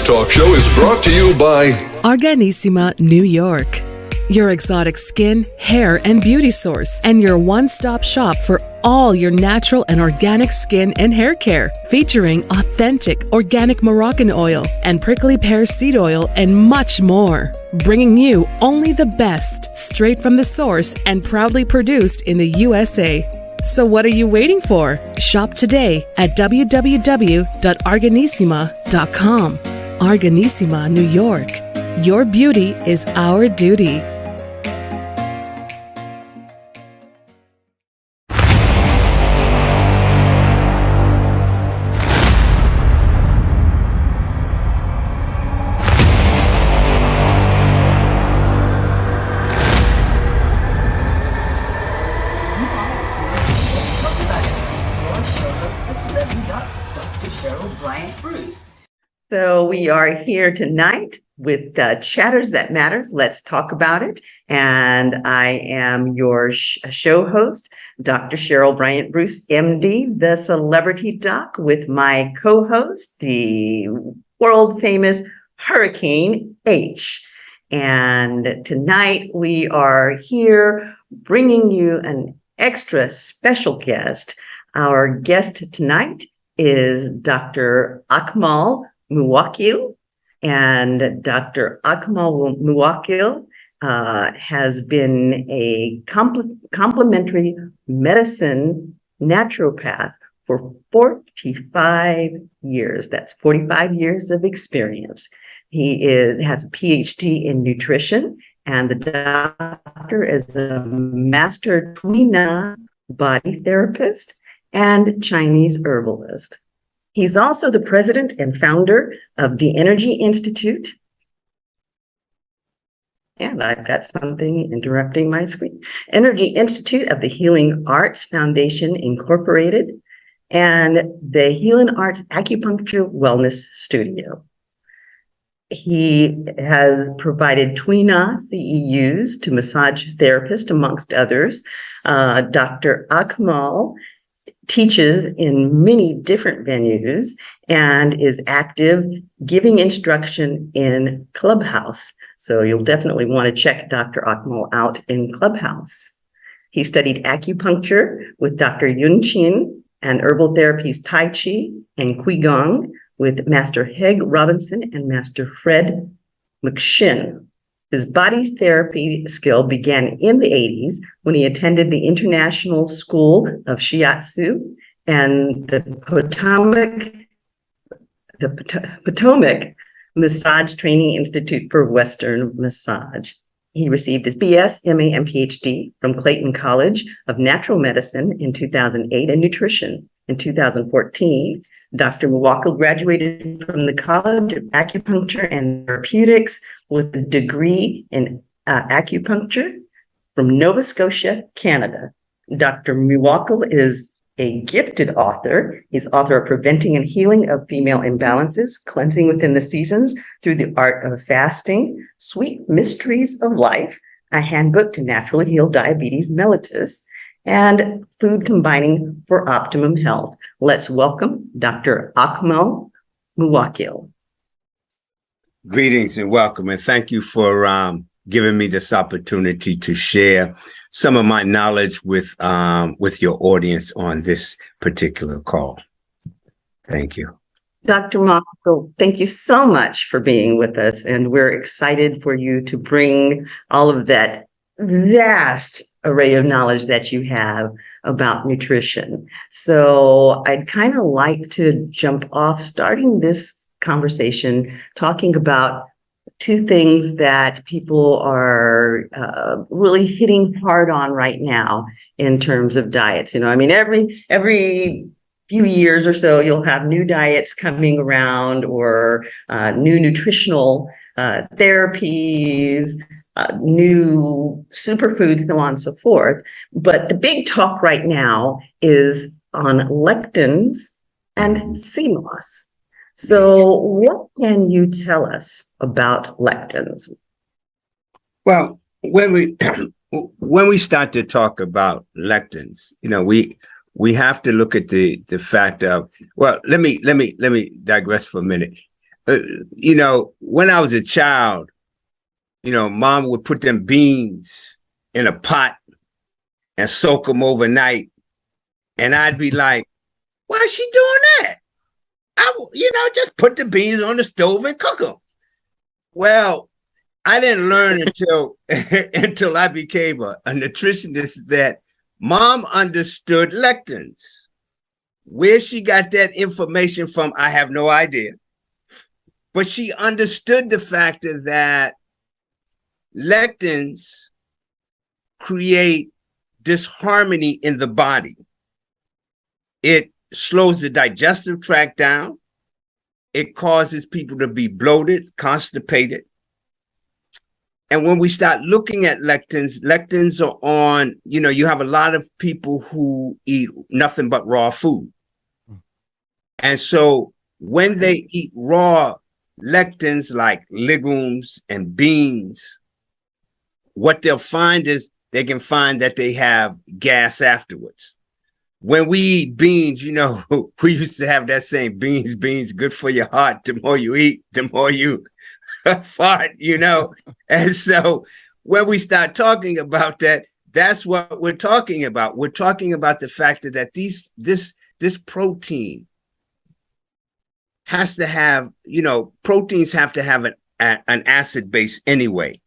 talk show is brought to you by Organissima, New York. Your exotic skin, hair, and beauty source, and your one-stop shop for all your natural and organic skin and hair care, featuring authentic organic Moroccan oil and prickly pear seed oil and much more. Bringing you only the best, straight from the source and proudly produced in the USA. So what are you waiting for? Shop today at www.organissima.com. Organissima, New York. Your beauty is our duty. So we are here tonight with Chatters That Matters. Let's talk about it. And I am your show host, Dr. Cheryl Bryant Bruce, MD, the celebrity doc, with my co-host, the world famous Hurricane H. And tonight we are here bringing you an extra special guest. Our guest tonight is Dr. Akmal Muwwakkil, and Dr. Akmal Muwwakkil has been a complementary medicine naturopath for 45 years. That's 45 years of experience. He has a PhD in nutrition, and the doctor is a master Tuina body therapist and Chinese herbalist. He's also the president and founder of the Energy Institute. And I've got something interrupting my screen. Energy Institute of the Healing Arts Foundation, Incorporated, and the Healing Arts Acupuncture Wellness Studio. He has provided Tuina CEUs to massage therapists, amongst others. Dr. Akmal teaches in many different venues and is active giving instruction in Clubhouse. So you'll definitely want to check Dr. Akmal out in Clubhouse. He studied acupuncture with Dr. Yun Chin and herbal therapies Tai Chi and Qigong with Master Heg Robinson and Master Fred McShin. His body therapy skill began in the 80s when he attended the International School of Shiatsu and the Potomac Massage Training Institute for Western Massage. He received his BS, MA, and PhD from Clayton College of Natural Medicine in 2008 and Nutrition. In 2014, Dr. Muwwakkil graduated from the College of Acupuncture and Therapeutics with a degree in acupuncture from Nova Scotia, Canada. Dr. Muwwakkil is a gifted author. He's author of Preventing and Healing of Female Imbalances, Cleansing Within the Seasons Through the Art of Fasting, Sweet Mysteries of Life, a Handbook to Naturally Heal Diabetes Mellitus, and Food Combining for Optimum Health. Let's welcome Dr. Akmal Muwwakkil. Greetings and welcome, and thank you for giving me this opportunity to share some of my knowledge with your audience on this particular call. Thank you. Dr. Muwwakkil, thank you so much for being with us, and we're excited for you to bring all of that vast array of knowledge that you have about nutrition. So I'd kind of like to jump off, starting this conversation, talking about two things that people are really hitting hard on right now in terms of diets. You know, I mean, every few years or so, you'll have new diets coming around or new nutritional therapies, new superfoods, so on and so forth. But the big talk right now is on lectins and CMOS. So what can you tell us about lectins? Well, when we start to talk about lectins, you know, we have to look at the fact of, well, let me digress for a minute. when I was a child, mom would put them beans in a pot and soak them overnight. And I'd be like, why is she doing that? Just put the beans on the stove and cook them. Well, I didn't learn until I became a nutritionist that mom understood lectins. Where she got that information from, I have no idea. But she understood the factor that lectins create disharmony in the body. It slows the digestive tract down. It causes people to be bloated, constipated. And when we start looking at lectins are on, you have a lot of people who eat nothing but raw food. And so when they eat raw lectins like legumes and beans, what they'll find is they can find that they have gas afterwards. When we eat beans, we used to have that saying, beans, good for your heart. The more you eat, the more you fart, And so when we start talking about that, that's what we're talking about. We're talking about the fact that this protein has to have, proteins have to have an acid base anyway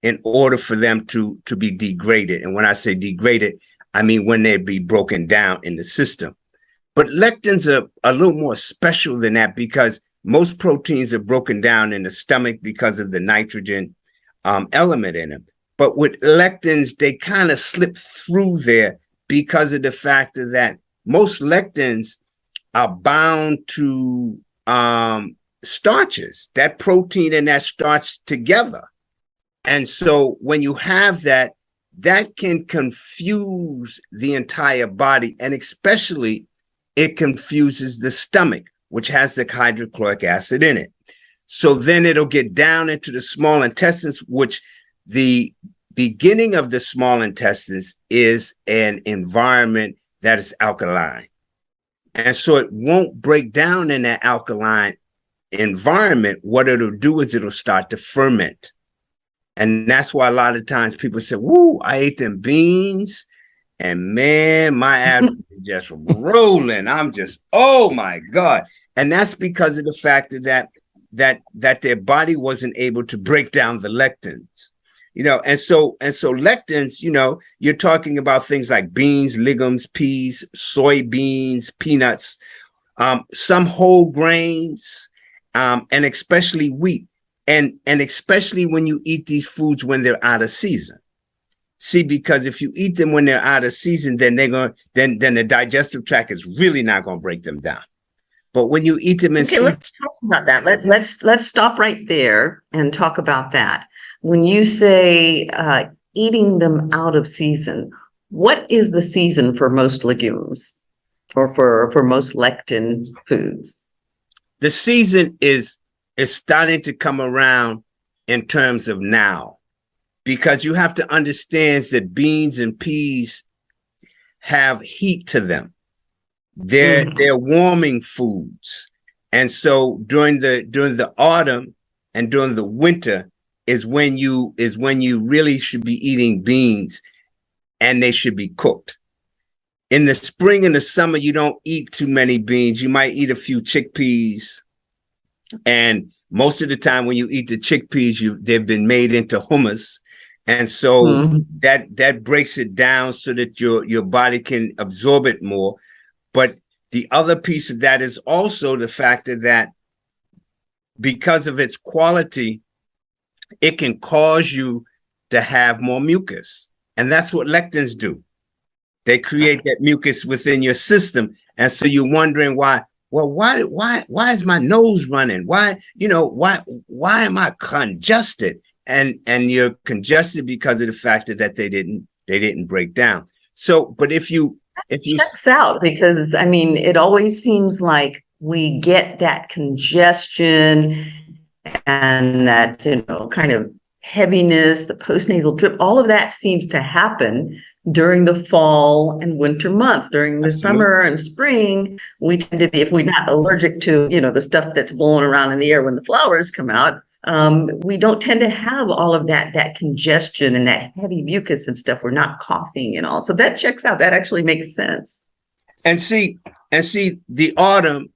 in order for them to be degraded. And when I say degraded, I mean when they be broken down in the system. But lectins are a little more special than that because most proteins are broken down in the stomach because of the nitrogen element in them. But with lectins, they kind of slip through there because of the fact that most lectins are bound to starches, that protein and that starch together. And so when you have that can confuse the entire body, and especially it confuses the stomach, which has the hydrochloric acid in it. So then it'll get down into the small intestines, which the beginning of the small intestines is an environment that is alkaline. And so it won't break down in that alkaline environment. What it'll do is it'll start to ferment. And that's why a lot of times people say, woo, I ate them beans and man, my abdomen just rolling. I'm just, oh my God. And that's because of the fact that their body wasn't able to break down the lectins, and so lectins, you're talking about things like beans, legumes, peas, soybeans, peanuts, some whole grains, and especially wheat. And especially when you eat these foods when they're out of season. See, because if you eat them when they're out of season, then then the digestive tract is really not going to break them down. But when you eat them in season, let's talk about that. Let's stop right there and talk about that. When you say eating them out of season, what is the season for most legumes or for most lectin foods? The season is starting to come around in terms of now, because you have to understand that beans and peas have heat to them. They're warming foods. And so during the autumn and during the winter is when you really should be eating beans, and they should be cooked. In the spring and the summer, you don't eat too many beans. You might eat a few chickpeas. And most of the time when you eat the chickpeas, they've been made into hummus. And so that breaks it down so that your body can absorb it more. But the other piece of that is also the factor that because of its quality, it can cause you to have more mucus. And that's what lectins do. They create that mucus within your system. And so you're wondering why is my nose running? Why am I congested? And you're congested because of the fact that they didn't break down. So, but if you checks out, because I mean, it always seems like we get that congestion and that, kind of heaviness, the postnasal drip, all of that seems to happen during the fall and winter months. During the Absolutely. summer and spring, we tend to be, if we're not allergic to, the stuff that's blowing around in the air when the flowers come out, we don't tend to have all of that congestion and that heavy mucus and stuff. We're not coughing and all. So that checks out. That actually makes sense. And see, the autumn,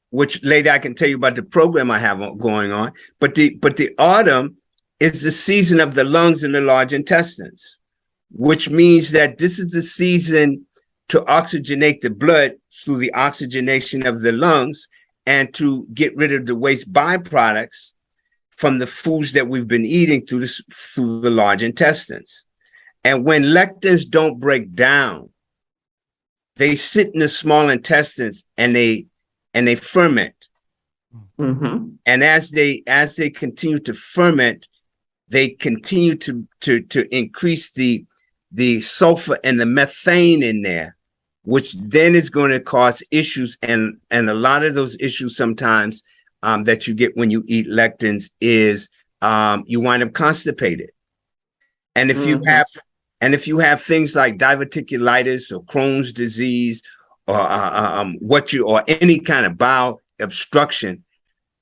which later I can tell you about the program I have going on, but the autumn is the season of the lungs and the large intestines, which means that this is the season to oxygenate the blood through the oxygenation of the lungs and to get rid of the waste byproducts from the foods that we've been eating through the large intestines. And when lectins don't break down, they sit in the small intestines and they ferment. Mm-hmm. And as they continue to ferment, they continue to increase the sulfur and the methane in there, which then is going to cause issues. And a lot of those issues sometimes that you get when you eat lectins is you wind up constipated. And if you have things like diverticulitis or Crohn's disease or or any kind of bowel obstruction,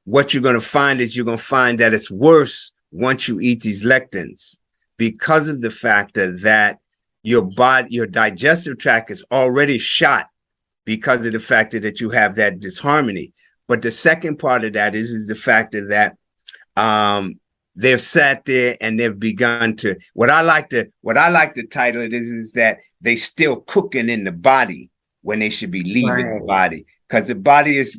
what you're going to find is that it's worse once you eat these lectins, because of the factor that your digestive tract is already shot because of the factor that you have that disharmony. But the second part of that is the factor that they've sat there and they've begun to, what I like to title it is that they still cooking in the body when they should be leaving the body, because the body is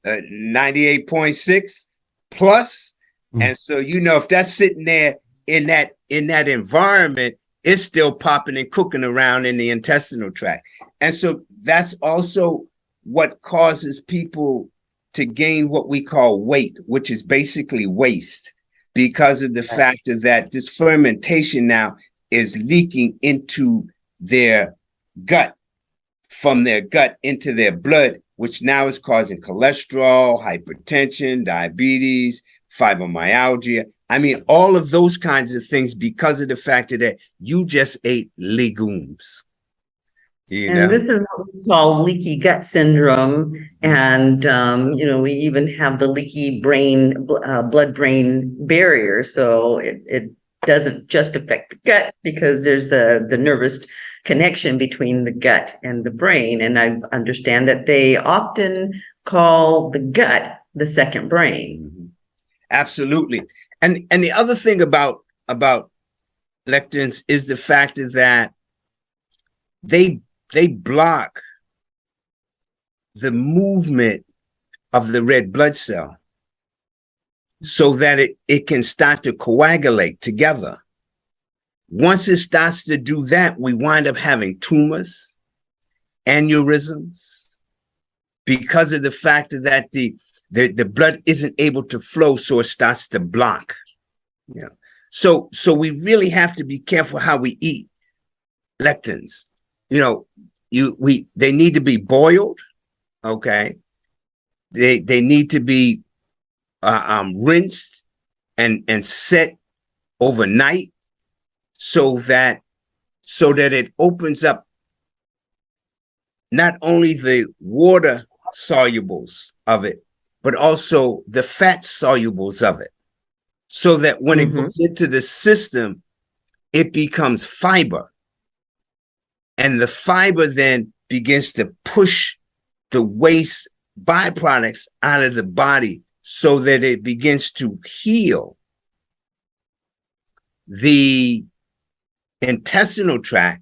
98.6 plus. And so, if that's sitting there in that environment, it's still popping and cooking around in the intestinal tract. And so that's also what causes people to gain what we call weight, which is basically waste, because of the factor that this fermentation now is leaking into their gut, from their gut into their blood, which now is causing cholesterol, hypertension, diabetes, fibromyalgia. I mean, all of those kinds of things because of the factor that you just ate legumes. This is what we call leaky gut syndrome. And, we even have the leaky blood-brain barrier. So it doesn't just affect the gut, because there's the nervous connection between the gut and the brain. And I understand that they often call the gut the second brain. Mm-hmm. Absolutely. And the other thing about lectins is the fact that they block the movement of the red blood cell so that it can start to coagulate together. Once it starts to do that, we wind up having tumors, aneurysms, because of the fact that the blood isn't able to flow, so it starts to block. So we really have to be careful how we eat lectins. They need to be boiled. Okay. They need to be rinsed and set overnight so that it opens up not only the water solubles of it, but also the fat solubles of it, so that when it goes into the system, it becomes fiber. And the fiber then begins to push the waste byproducts out of the body so that it begins to heal the intestinal tract,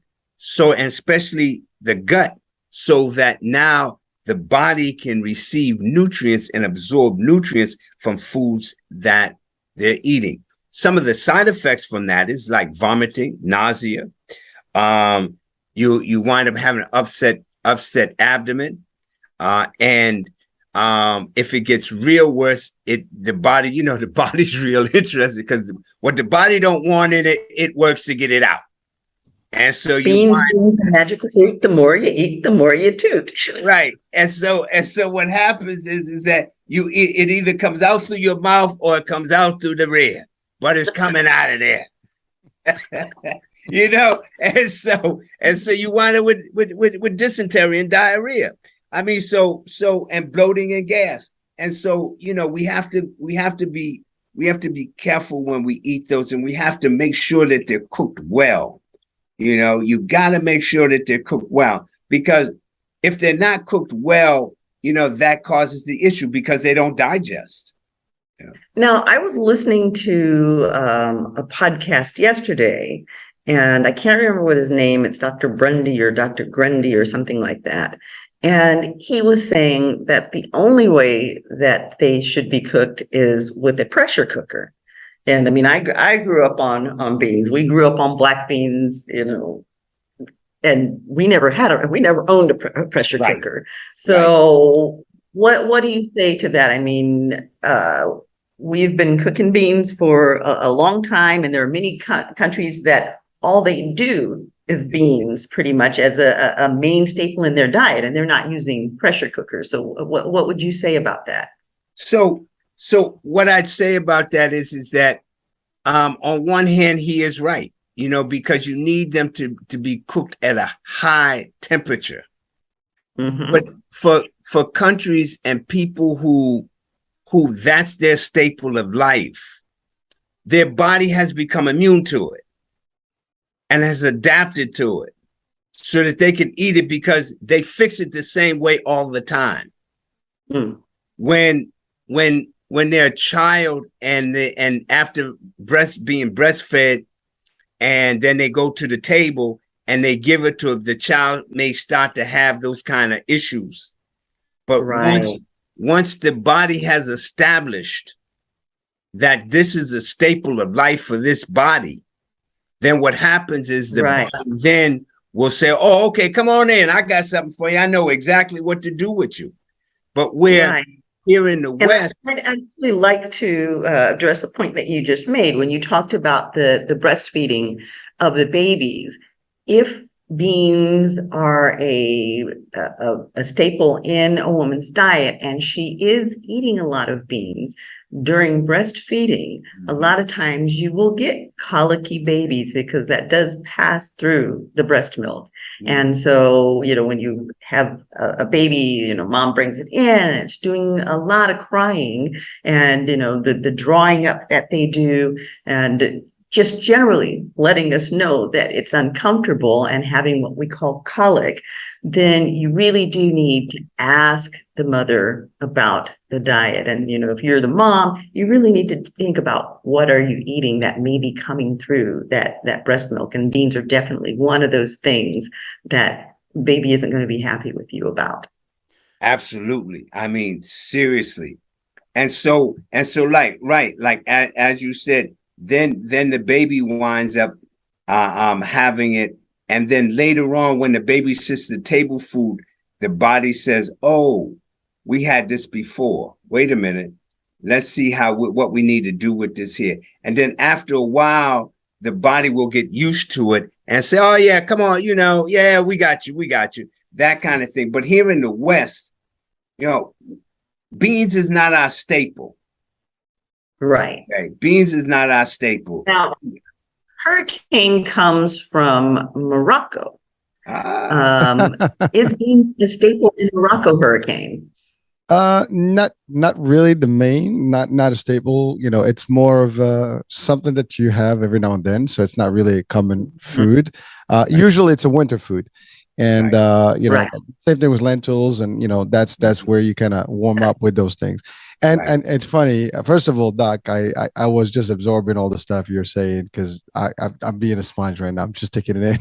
and especially the gut, so that now the body can receive nutrients and absorb nutrients from foods that they're eating. Some of the side effects from that is like vomiting, nausea. You wind up having an upset abdomen, and if it gets real worse, the body's real interested, because what the body don't want in it, it works to get it out. And so beans, magical fruit. The more you eat, the more you toot. Right. And so what happens is that it either comes out through your mouth or it comes out through the rear, but it's coming out of there. and so you wind up with dysentery and diarrhea. I mean, so and bloating and gas. And so, we have to be careful when we eat those, and we have to make sure that they're cooked well. You got to make sure that they're cooked well, because if they're not cooked well, that causes the issue because they don't digest. Yeah. Now, I was listening to a podcast yesterday, and I can't remember what his name. It's Dr. Grundy or Dr. Grundy or something like that. And he was saying that the only way that they should be cooked is with a pressure cooker. And I mean, I grew up on beans. We grew up on black beans, and we never owned a pressure cooker. So what do you say to that? I mean, we've been cooking beans for a long time, and there are many countries that all they do is beans pretty much as a main staple in their diet, and they're not using pressure cookers. So what would you say about that? So what I'd say about that is that on one hand, he is right, because you need them to be cooked at a high temperature. Mm-hmm. But for countries and people who that's their staple of life, their body has become immune to it and has adapted to it so that they can eat it because they fix it the same way all the time. Mm. When they're a child and after being breastfed, and then they go to the table and they give it to the child, may start to have those kind of issues. But once the body has established that this is a staple of life for this body, then what happens is the body then will say, oh, okay, come on in. I got something for you. I know exactly what to do with you. But here in the West. I'd actually like to address the point that you just made when you talked about the breastfeeding of the babies. If beans are a staple in a woman's diet, and she is eating a lot of beans during breastfeeding, a lot of times you will get colicky babies because that does pass through the breast milk. And so, when you have a baby, mom brings it in and it's doing a lot of crying, and, the drawing up that they do, and just generally letting us know that it's uncomfortable and having what we call colic, then you really do need to ask the mother about the diet. And, if you're the mom, you really need to think about what are you eating that may be coming through that breast milk. And beans are definitely one of those things that baby isn't going to be happy with you about. Absolutely. I mean, seriously. And so like as you said, then the baby winds up having it. And then later on, when the baby sits at the table food, the body says, oh, we had this before. Wait a minute. Let's see what we need to do with this here. And then after a while, the body will get used to it and say, oh, yeah, come on, yeah, we got you, that kind of thing. But here in the West, beans is not our staple. Right. Okay? Beans is not our staple. Now, hurricane comes from Morocco. Is beans the staple in Morocco hurricane? Not really the main, not a staple. It's more of something that you have every now and then. So it's not really a common food. Usually it's a winter food. And same thing with lentils, and that's where you kind of warm up with those things. And it's funny. First of all, Doc, I was just absorbing all the stuff you're saying because I'm being a sponge right now. I'm just taking it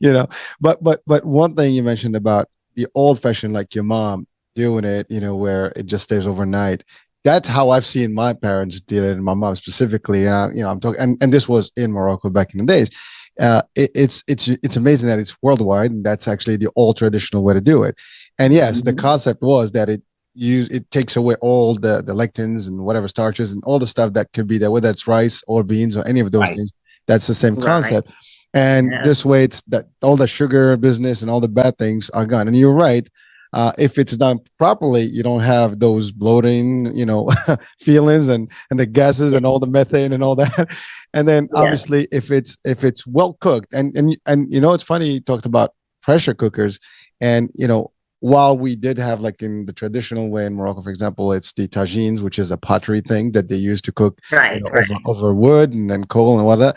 in, But one thing you mentioned about the old fashioned, like your mom doing it, where it just stays overnight. That's how I've seen my parents did it, and my mom specifically. I'm talking, and this was in Morocco back in the days. It's amazing that it's worldwide, and that's actually the old traditional way to do it. And yes, the concept was that it takes away all the lectins and whatever starches and all the stuff that could be there, whether it's rice or beans or any of those things. That's the same concept. And this way, it's that all the sugar business and all the bad things are gone. And you're right. If it's done properly, you don't have those bloating, feelings and the gases and all the methane and all that. And then obviously, if it's well cooked, and it's funny you talked about pressure cookers, and while we did have, like in the traditional way in Morocco, for example, it's the tagines, which is a pottery thing that they use to cook over wood and then coal and all that.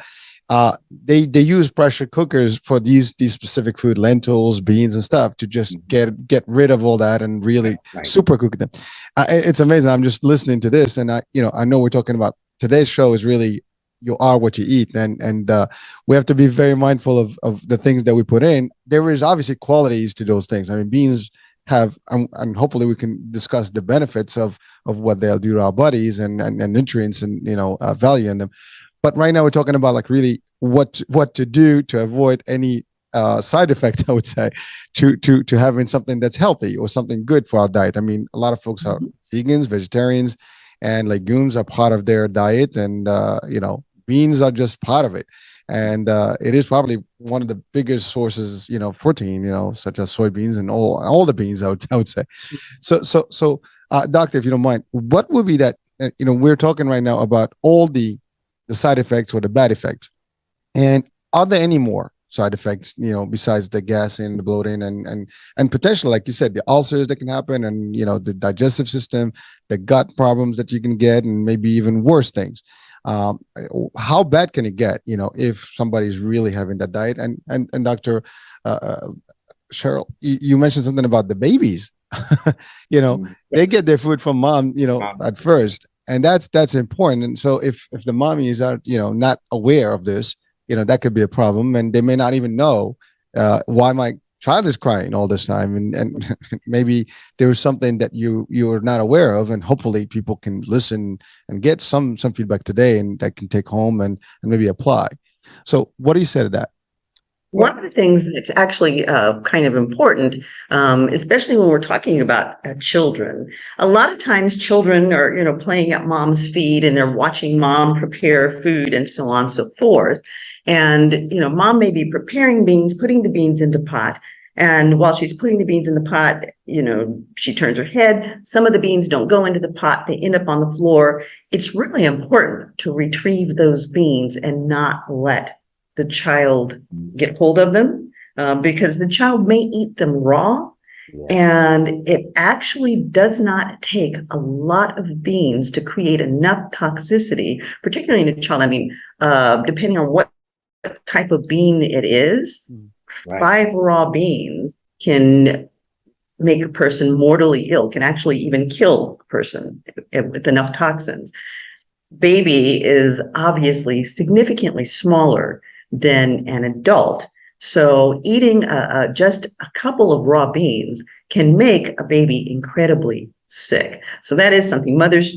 They use pressure cookers for these specific food, lentils, beans, and stuff, to just get rid of all that and really super cook them. It's amazing. I'm just listening to this, and I know we're talking about today's show is really you are what you eat, and we have to be very mindful of the things that we put in. There is obviously qualities to those things. I mean, beans have, and hopefully we can discuss the benefits of what they'll do to our bodies and nutrients and value in them. But right now we're talking about like really what to do to avoid any side effects, I would say, to having something that's healthy or something good for our diet. I mean, a lot of folks are vegans, vegetarians, and legumes are part of their diet, and beans are just part of it. And it is probably one of the biggest sources, protein, such as soybeans and all the beans, I would say. So, doctor, if you don't mind, what would be that? We're talking right now about all the side effects or the bad effects, and are there any more side effects, besides the gas and the bloating and potentially, like you said, the ulcers that can happen, and the digestive system, the gut problems that you can get, and maybe even worse things? How bad can it get, if somebody's really having that diet? And Dr. Cheryl, you mentioned something about the babies. They get their food from mom, at first, and that's important. And so if the mommies are, not aware of this, that could be a problem, and they may not even know why my child is crying all this time, and maybe there was something that you're not aware of, and hopefully people can listen and get some feedback today, and that can take home and maybe apply. So what do you say to that? One of the things that's actually kind of important, especially when we're talking about children, a lot of times children are, playing at mom's feet, and they're watching mom prepare food and so on and so forth. And, mom may be preparing beans, putting the beans into pot. And while she's putting the beans in the pot, she turns her head. Some of the beans don't go into the pot. They end up on the floor. It's really important to retrieve those beans and not let the child get hold of them, because the child may eat them raw. And it actually does not take a lot of beans to create enough toxicity, particularly in a child. I mean, depending on what type of bean it is, 5 raw beans can make a person mortally ill, can actually even kill a person with enough toxins. Baby is obviously significantly smaller than an adult. So eating just a couple of raw beans can make a baby incredibly sick. So that is something mothers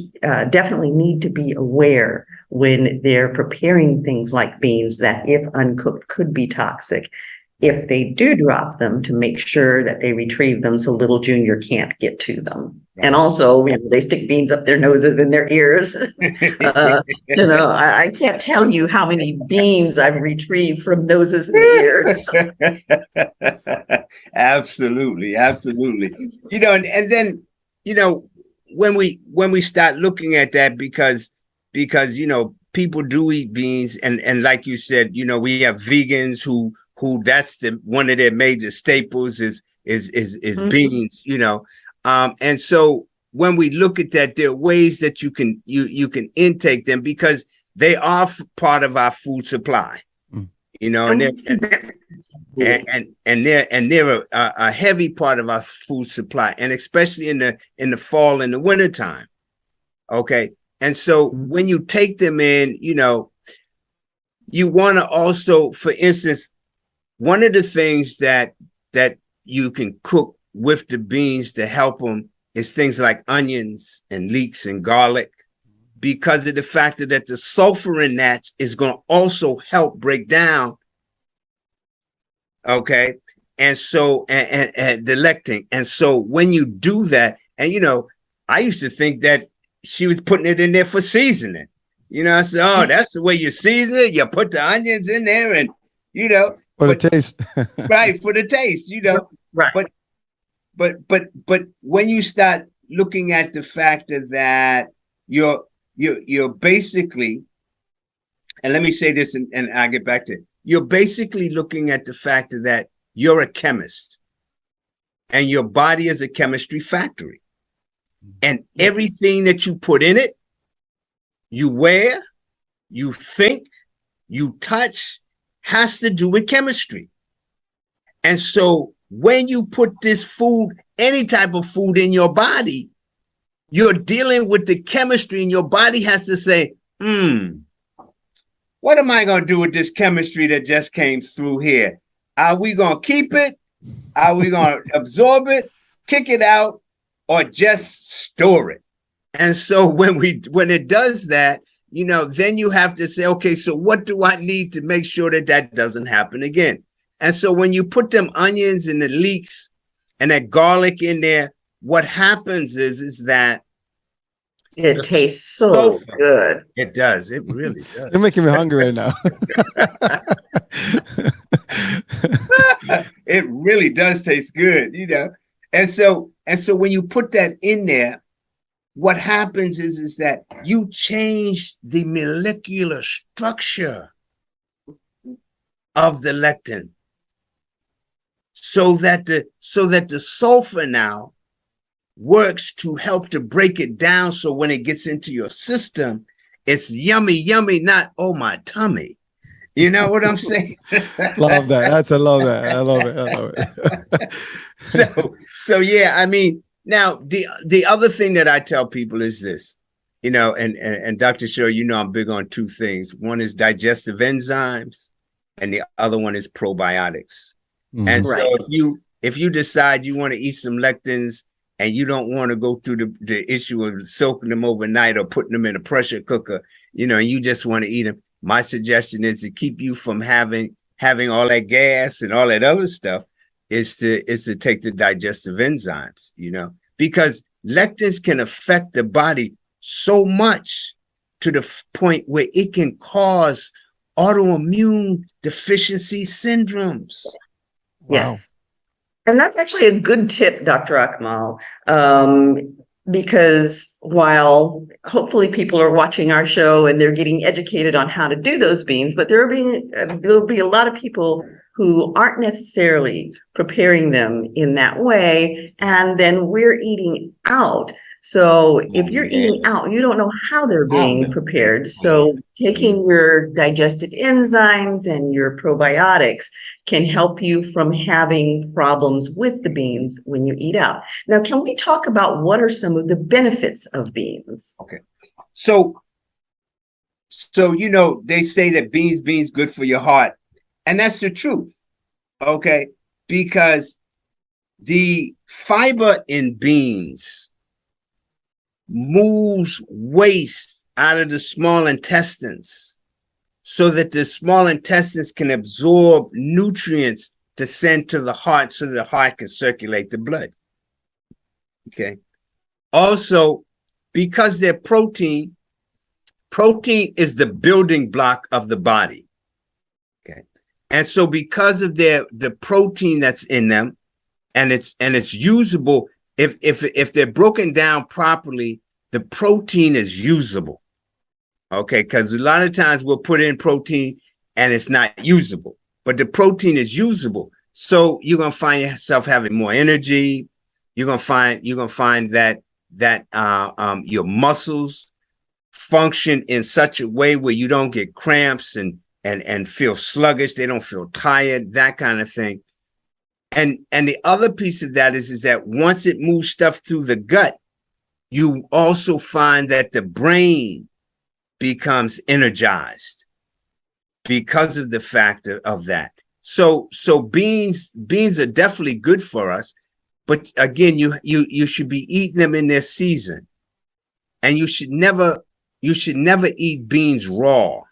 definitely need to be aware when they're preparing things like beans that, if uncooked, could be toxic. If they do drop them, to make sure that they retrieve them so little junior can't get to them. And also, they stick beans up their noses and their ears. I can't tell you how many beans I've retrieved from noses and ears. Absolutely. And then, when we start looking at that, because people do eat beans, and like you said, we have vegans who that's one of their major staples is beans, and so when we look at that, there are ways that you can intake them, because they are part of our food supply, and they're a heavy part of our food supply, and especially in the fall and the winter time. Okay. And so when you take them in, you want to also, for instance, one of the things that you can cook with the beans to help them is things like onions and leeks and garlic, because of the fact that the sulfur in that is going to also help break down. Okay. And so, and the lectin. And so when you do that, and, I used to think that she was putting it in there for seasoning. I said, oh, that's the way you season it. You put the onions in there and, for the taste. Right, for the taste, Right. but when you start looking at the factor that you're basically, and let me say this, and I'll get back to it. You're basically looking at the factor that you're a chemist, and your body is a chemistry factory, and everything that you put in it, you wear, you think, you touch, has to do with chemistry. And so when you put this food, any type of food in your body, you're dealing with the chemistry, and your body has to say, what am I going to do with this chemistry that just came through here? Are we going to keep it? Are we going to absorb it, kick it out, or just store it? And so when it does that, then you have to say, okay, so what do I need to make sure that doesn't happen again? And so when you put them onions and the leeks and that garlic in there, what happens is that it tastes so good. It does. It really does. You're making me hungry right now. It really does taste good, And so when you put that in there, what happens is that you change the molecular structure of the lectin, so that the sulfur now works to help to break it down. So when it gets into your system, it's yummy, not, oh, my tummy. You know what I'm saying? Love that. I love that. I love it. So yeah, I mean, now the other thing that I tell people is this, and Dr. Cheryl, I'm big on two things. One is digestive enzymes, and the other one is probiotics. Mm-hmm. And so if you decide you want to eat some lectins, and you don't want to go through the issue of soaking them overnight or putting them in a pressure cooker, and you just want to eat them, my suggestion is to keep you from having all that gas and all that other stuff is to take the digestive enzymes, because lectins can affect the body so much to the point where it can cause autoimmune deficiency syndromes. Yes. Wow. And that's actually a good tip, Dr. Akmal, because while hopefully people are watching our show and they're getting educated on how to do those beans, but there'll be a lot of people who aren't necessarily preparing them in that way, and then we're eating out. So if you're eating out, you don't know how they're being prepared. So taking your digestive enzymes and your probiotics can help you from having problems with the beans when you eat out. Now, can we talk about what are some of the benefits of beans? Okay. So they say that beans good for your heart. And that's the truth. Okay. Because the fiber in beans moves waste out of the small intestines so that the small intestines can absorb nutrients to send to the heart so the heart can circulate the blood. Okay. Also, because they're protein is the building block of the body. Okay. And so because of the protein that's in them, and it's usable, if they're broken down properly, the protein is usable. Okay, because a lot of times we'll put in protein and it's not usable, but the protein is usable. So you're gonna find yourself having more energy. You're gonna find that your muscles function in such a way where you don't get cramps and feel sluggish. They don't feel tired, that kind of thing. And the other piece of that is that once it moves stuff through the gut, you also find that the brain becomes energized because of the factor of that. So beans are definitely good for us, but again, you should be eating them in their season, and you should never eat beans raw.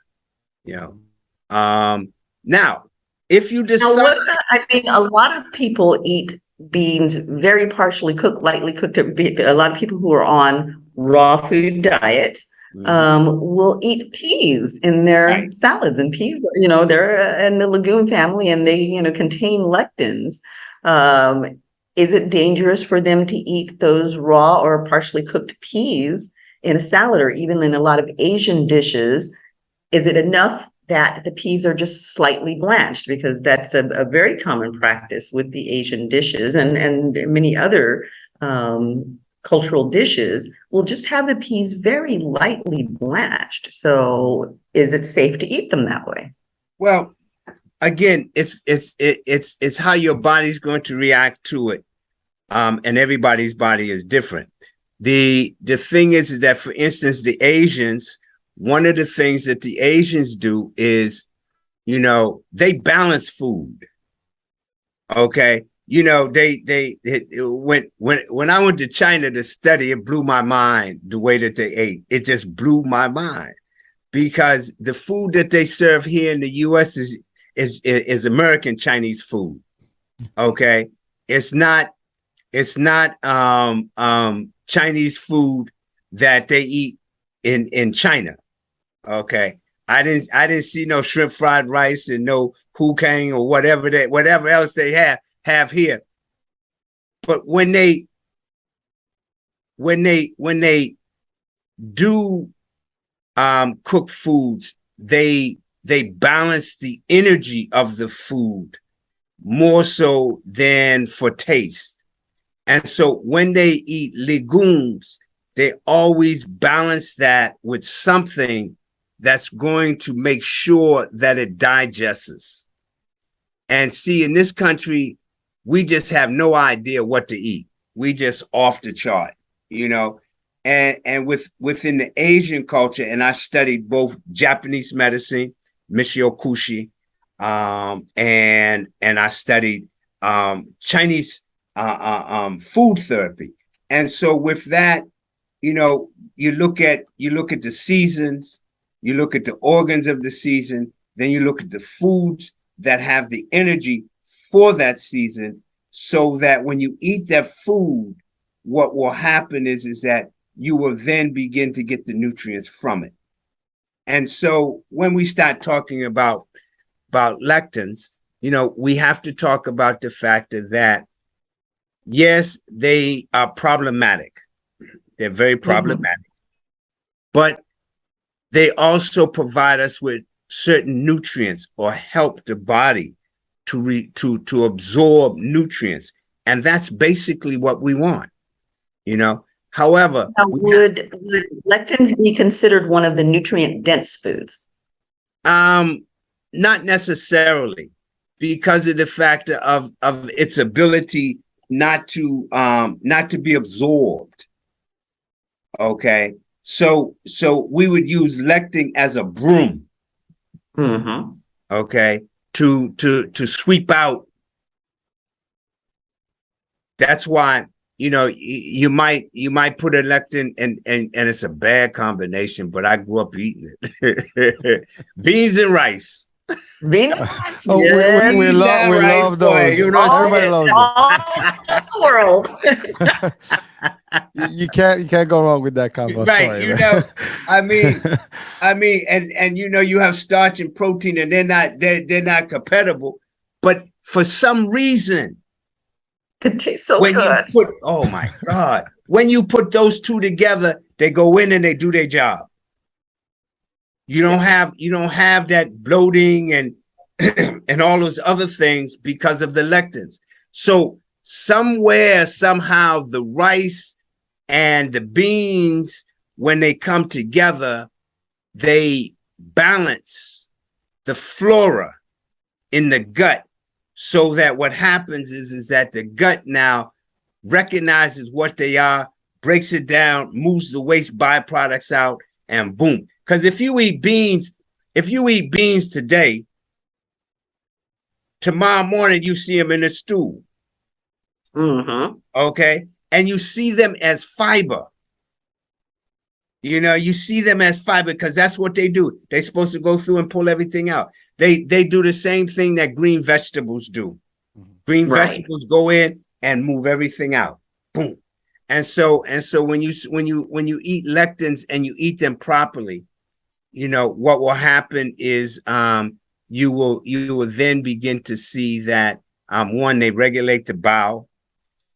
Now, if you decide, a lot of people eat beans very partially cooked, lightly cooked. A lot of people who are on raw food diets will eat peas in their salads, and peas, they're in the legume family, and they, contain lectins. is it dangerous for them to eat those raw or partially cooked peas in a salad or even in a lot of Asian dishes? Is it enough that the peas are just slightly blanched? Because that's a very common practice with the Asian dishes and many other cultural dishes will just have the peas very lightly blanched. So is it safe to eat them that way? Well, again, it's how your body's going to react to it. And everybody's body is different. The thing is that, for instance, the Asians, one of the things that the Asians do is, they balance food. Okay. When I went to China to study, it blew my mind the way that they ate. It just blew my mind, because the food that they serve here in the US is American Chinese food. Okay. It's not Chinese food that they eat in China. Okay. I didn't see no shrimp fried rice and no hookang or whatever else they have here. But when they do cook foods, they balance the energy of the food more so than for taste. And so when they eat legumes, they always balance that with something that's going to make sure that it digests. And see, in this country, we just have no idea what to eat. We just off the chart, And within the Asian culture, and I studied both Japanese medicine, Michio Kushi, and I studied Chinese food therapy. And so with that, you look at the seasons, you look at the organs of the season, then you look at the foods that have the energy for that season, so that when you eat that food, what will happen is that you will then begin to get the nutrients from it. And so when we start talking about lectins, we have to talk about the fact that, yes, they are problematic. They're very problematic. But they also provide us with certain nutrients, or help the body to absorb nutrients. And that's basically what we want, However, now, would lectins be considered one of the nutrient dense foods? Not necessarily, because of the factor of its ability not to be absorbed. Okay. So we would use lectin as a broom. Okay. To sweep out. That's why, you might put a lectin and it's a bad combination, but I grew up eating it. Beans and rice. Beans and rice. Oh, yes. we love those. Everybody loves them. The world. You can't go wrong with that combo. Right. Sorry, I mean, and you have starch and protein, and they're not compatible. But for some reason, it tastes so when good. Oh my God. When you put those two together, they go in and they do their job. You don't have that bloating and and all those other things because of the lectins. So somewhere, somehow, the rice and the beans, when they come together, they balance the flora in the gut, so that what happens is that the gut now recognizes what they are, breaks it down, moves the waste byproducts out, and boom. Because if you eat beans today, tomorrow morning you see them in a stew. Okay. And you see them as fiber. You see them as fiber because that's what they do. They're supposed to go through and pull everything out. They do the same thing that green vegetables do. Green vegetables go in and move everything out. Boom. And so when you eat lectins and you eat them properly, what will happen is you will then begin to see that one, they regulate the bowel.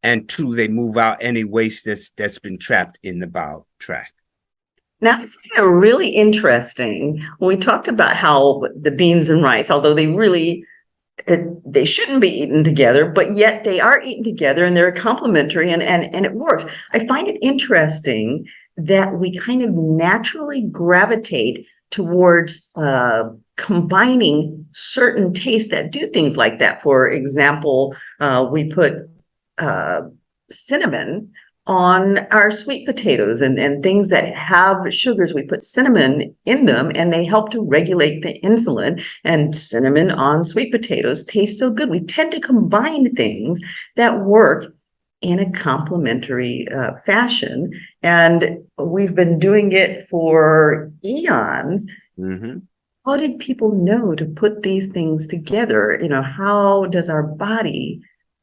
and two, they move out any waste that's been trapped in the bowel tract. Now, it's kind of really interesting when we talked about how the beans and rice, although they shouldn't be eaten together, but yet they are eaten together and they're complementary and it works. I find it interesting that we kind of naturally gravitate towards combining certain tastes that do things like that. For example, we put cinnamon on our sweet potatoes and things that have sugars. We put cinnamon in them and they help to regulate the insulin, and cinnamon on sweet potatoes tastes so good. We tend to combine things that work in a complementary fashion, and we've been doing it for eons. Mm-hmm. How did people know to put these things together? How does our body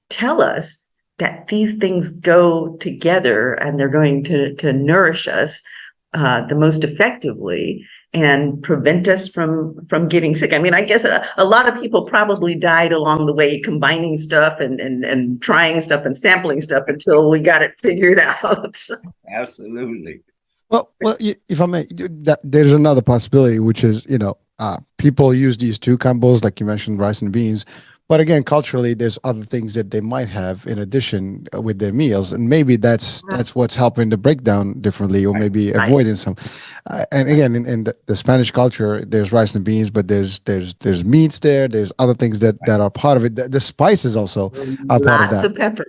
tell us that these things go together and they're going to nourish us the most effectively and prevent us from getting sick? I mean, I guess a lot of people probably died along the way, combining stuff and trying stuff and sampling stuff until we got it figured out. Absolutely. Well, if I may, there's another possibility, which is, people use these two combos, like you mentioned, rice and beans. But again, culturally, there's other things that they might have in addition with their meals, and maybe that's what's helping to break down differently, or maybe avoiding some. And again, in the Spanish culture, there's rice and beans, but there's meats there. There's other things that are part of it. The spices also are part of that. Lots of pepper.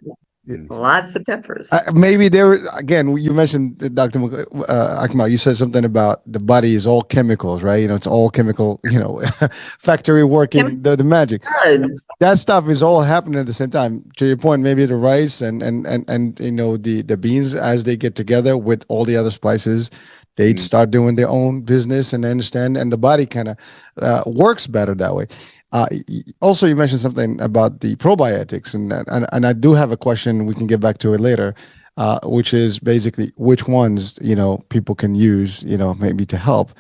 Lots of peppers. Maybe there again. You mentioned Dr. Akmal. You said something about the body is all chemicals, right? It's all chemical. Factory working the magic. That stuff is all happening at the same time. To your point, maybe the rice and the beans, as they get together with all the other spices, they start doing their own business and understand, and the body kind of works better that way. Also, you mentioned something about the probiotics, and I do have a question. We can get back to it later, which is basically which ones people can use, maybe to help.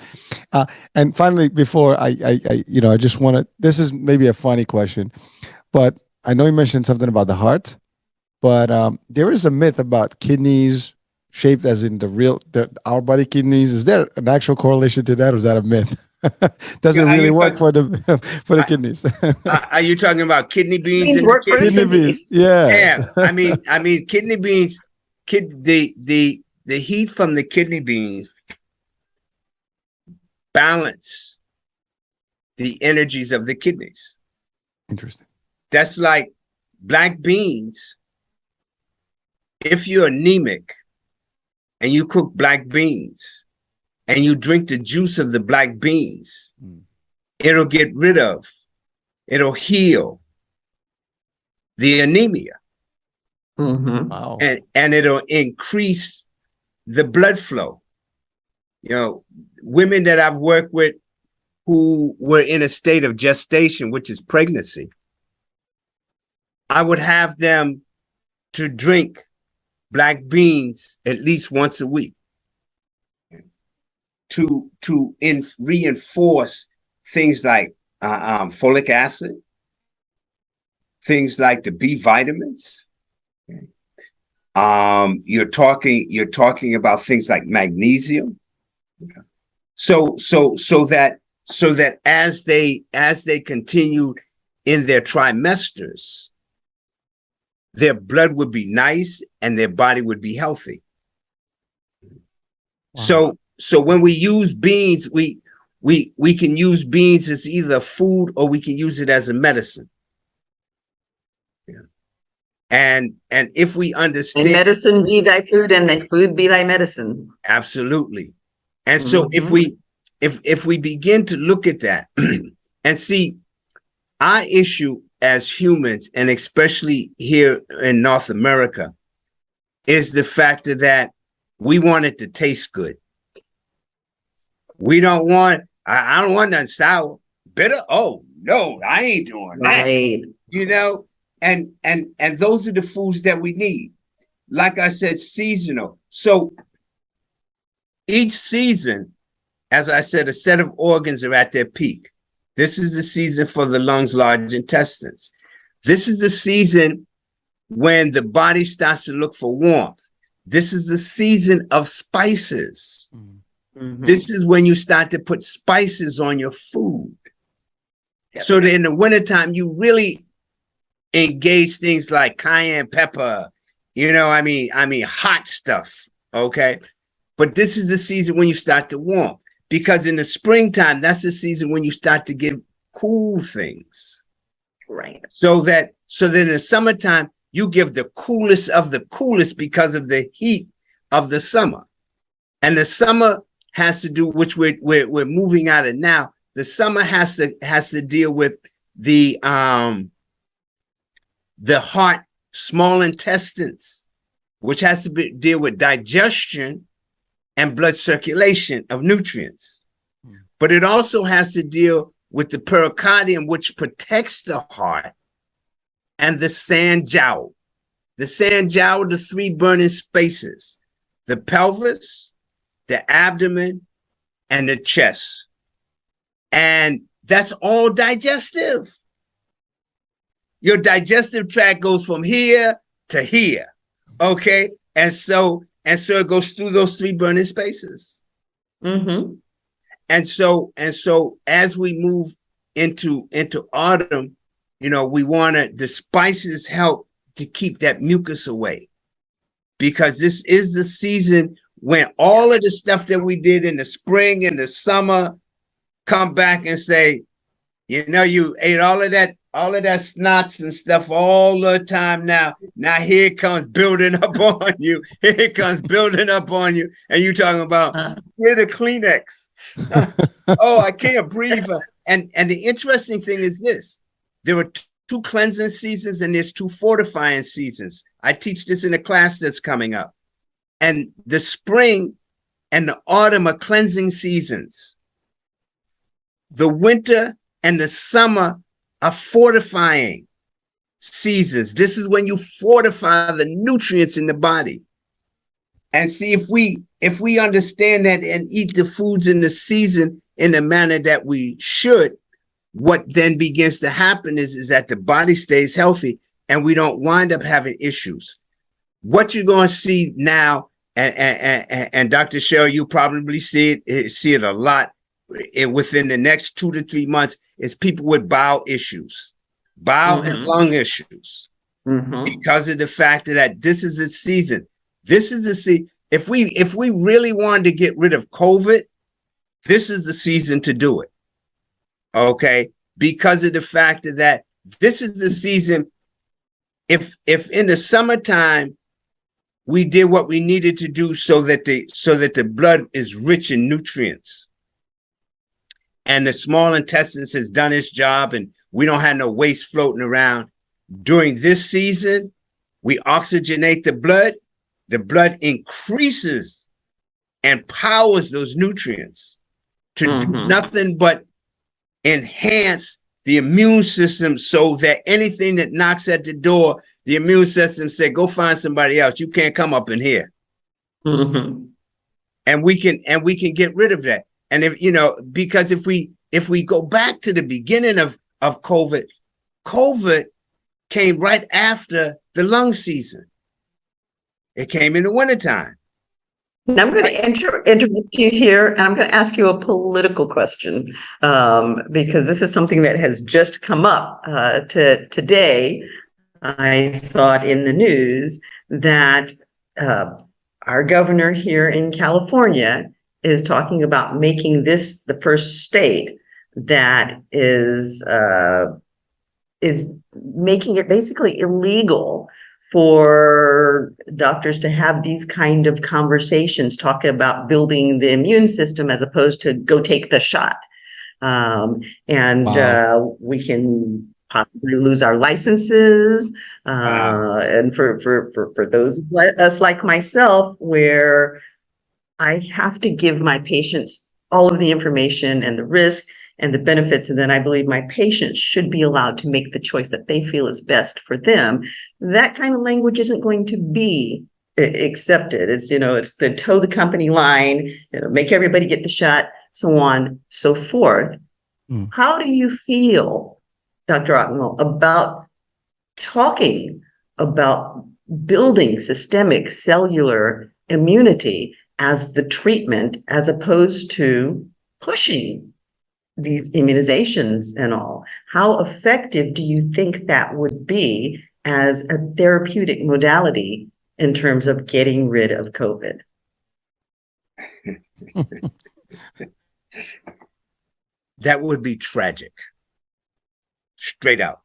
And finally, before I just want to. This is maybe a funny question, but I know you mentioned something about the heart, but there is a myth about kidneys shaped as in our body kidneys. Is there an actual correlation to that, or is that a myth? Doesn't really work for the kidneys. Are you talking about kidney beans? Kidney beans, yeah. I mean, kidney beans. The heat from the kidney beans balance the energies of the kidneys. Interesting. That's like black beans. If you're anemic and you cook black beans and you drink the juice of the black beans, it'll it'll heal the anemia. Mm-hmm. Wow. And it'll increase the blood flow. Women that I've worked with who were in a state of gestation, which is pregnancy, I would have them to drink black beans at least once a week to reinforce things like folic acid, things like the B vitamins. You're talking about things like magnesium. So that as they continue in their trimesters, their blood would be nice and their body would be healthy. Wow. So when we use beans, we can use beans as either food or we can use it as a medicine. And if we understand, and medicine be thy food, and thy food be thy medicine. Absolutely. And so if we begin to look at that and see, our issue as humans, and especially here in North America, is the fact that we want it to taste good. We don't want, I don't want nothing sour, bitter. Oh no, I ain't doing that. Right. And those are the foods that we need. Like I said, seasonal. So each season, as I said, a set of organs are at their peak. This is the season for the lungs, large intestines. This is the season when the body starts to look for warmth. This is the season of spices. Mhm. This is when you start to put spices on your food. Yep. So that in the wintertime, you really engage things like cayenne pepper, hot stuff. Okay. But this is the season when you start to warm, because in the springtime, that's the season when you start to get cool things. Right. So that in the summertime, you give the coolest of the coolest because of the heat of the summer. And the summer has to do, which we're moving out of now. The summer has to deal with the heart, small intestines, which has to deal with digestion and blood circulation of nutrients. But it also has to deal with the pericardium, which protects the heart, and the sand jowl. The sand jowl, the three burning spaces: the pelvis, the abdomen, and the chest. And that's all digestive. Your digestive tract goes from here to here. Okay. And so it goes through those three burning spaces. Mm-hmm. And so as we move into autumn, the spices help to keep that mucus away, because this is the season when all of the stuff that we did in the spring and the summer come back and say, you ate all of that snots and stuff all the time. Now here it comes building up on you. Here it comes building up on you. And you talking about, where the Kleenex? Oh, I can't breathe. And the interesting thing is this: there are two cleansing seasons and there's two fortifying seasons. I teach this in a class that's coming up. And the spring and the autumn are cleansing seasons. The winter and the summer are fortifying seasons. This is when you fortify the nutrients in the body. And see, if we understand that and eat the foods in the season in the manner that we should, what then begins to happen is that the body stays healthy and we don't wind up having issues. What you're going to see now, and Dr. Cheryl, you probably see it a lot within the next 2 to 3 months, is people with bowel issues, and lung issues, because of the fact that this is the season. This is the season. If we really wanted to get rid of COVID, this is the season to do it. Okay, because of the fact that this is the season. If in the summertime we did what we needed to do so that the blood is rich in nutrients, and the small intestines has done its job, and we don't have no waste floating around. During this season, we oxygenate the blood. The blood increases and powers those nutrients to do nothing but enhance the immune system, so that anything that knocks at the door, the immune system say, go find somebody else. You can't come up in here. And we can get rid of that. And because if we go back to the beginning of COVID came right after the lung season. It came in the wintertime. Now I'm going to interrupt you here, and I'm going to ask you a political question, because this is something that has just come up today. I saw it in the news that our governor here in California is talking about making this the first state that is making it basically illegal for doctors to have these kind of conversations, talking about building the immune system as opposed to go take the shot. We can possibly lose our licenses. And for those of us like myself, where I have to give my patients all of the information and the risk and the benefits, and then I believe my patients should be allowed to make the choice that they feel is best for them. That kind of language isn't going to be accepted. It's the toe the company line, make everybody get the shot, so on, so forth. How do you feel, Dr. Akmal, about talking about building systemic cellular immunity as the treatment, as opposed to pushing these immunizations and all. How effective do you think that would be as a therapeutic modality in terms of getting rid of COVID? That would be tragic, straight out,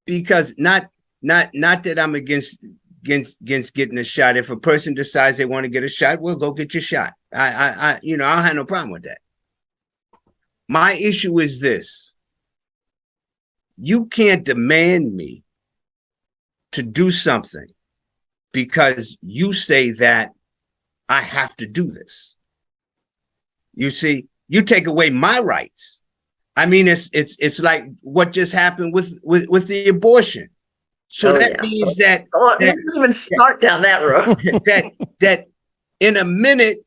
because not that I'm against getting a shot. If a person decides they want to get a shot, well, go get your shot. I don't have no problem with that. My issue is this: you can't demand me to do something because you say that I have to do this. You see, you take away my rights. I mean, it's like what just happened with the abortion. So means that, don't even start down that road. that in a minute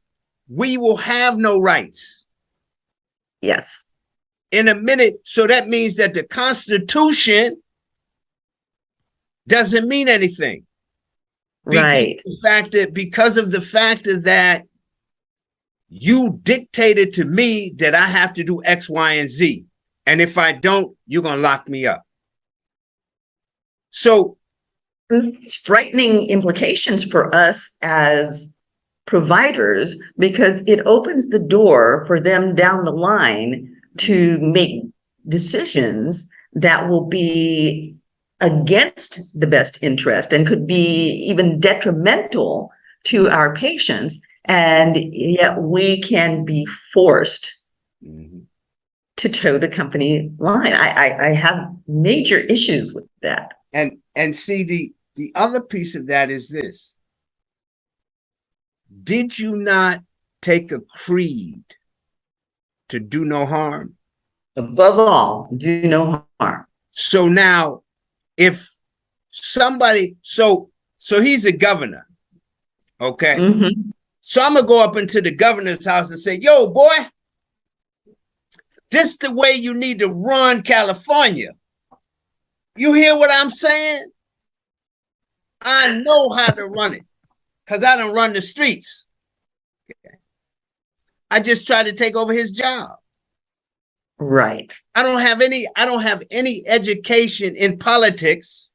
we will have no rights. Yes. In a minute. So that means that the Constitution doesn't mean anything. Right. Because of the fact that you dictated to me that I have to do X, Y, and Z. And if I don't, you're going to lock me up. So it's frightening implications for us as providers, because it opens the door for them down the line to make decisions that will be against the best interest and could be even detrimental to our patients. And yet we can be forced to toe the company line. I have major issues with that. And see, the other piece of that is this. Did you not take a creed to do no harm? Above all, do no harm. So now, if somebody, so he's a governor, okay? Mm-hmm. So I'm gonna go up into the governor's house and say, yo, boy, this is the way you need to run California. You hear what I'm saying? I know how to run it because I don't run the streets. Okay. I just try to take over his job. Right. I don't have any education in politics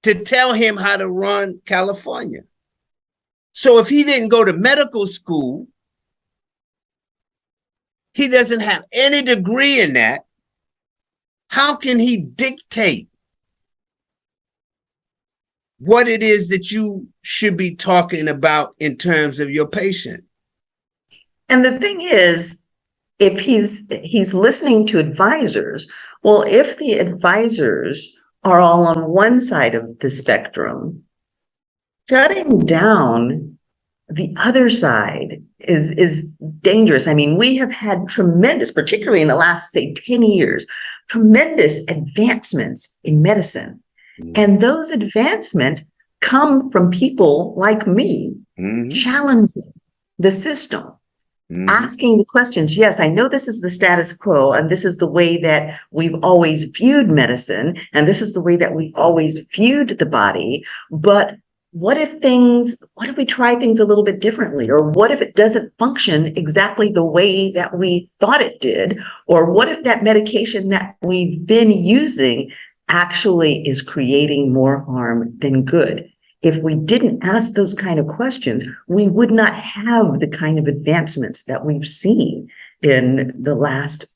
to tell him how to run California. So if he didn't go to medical school, he doesn't have any degree in that. How can he dictate what it is that you should be talking about in terms of your patient? And the thing is, if he's listening to advisors, well, if the advisors are all on one side of the spectrum, shutting down the other side is dangerous. I mean, we have had tremendous, particularly in the last, say, 10 years, tremendous advancements in medicine. And those advancements come from people like me challenging the system, asking the questions. Yes, I know this is the status quo, and this is the way that we've always viewed medicine, and this is the way that we've always viewed the body, but what if we try things a little bit differently? Or what if it doesn't function exactly the way that we thought it did? Or what if that medication that we've been using actually is creating more harm than good? If we didn't ask those kind of questions, we would not have the kind of advancements that we've seen in the last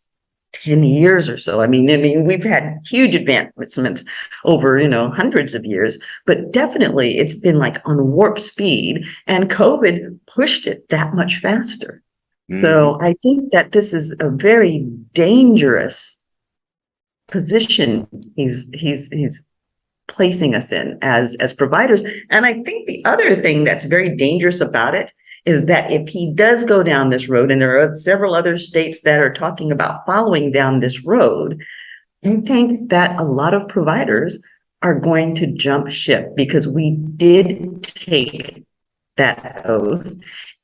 10 years or so. I mean, we've had huge advancements over, hundreds of years, but definitely it's been like on warp speed, and COVID pushed it that much faster. So I think that this is a very dangerous position he's placing us in as providers. And I think the other thing that's very dangerous about it is that if he does go down this road, and there are several other states that are talking about following down this road, I think that a lot of providers are going to jump ship, because we did take that oath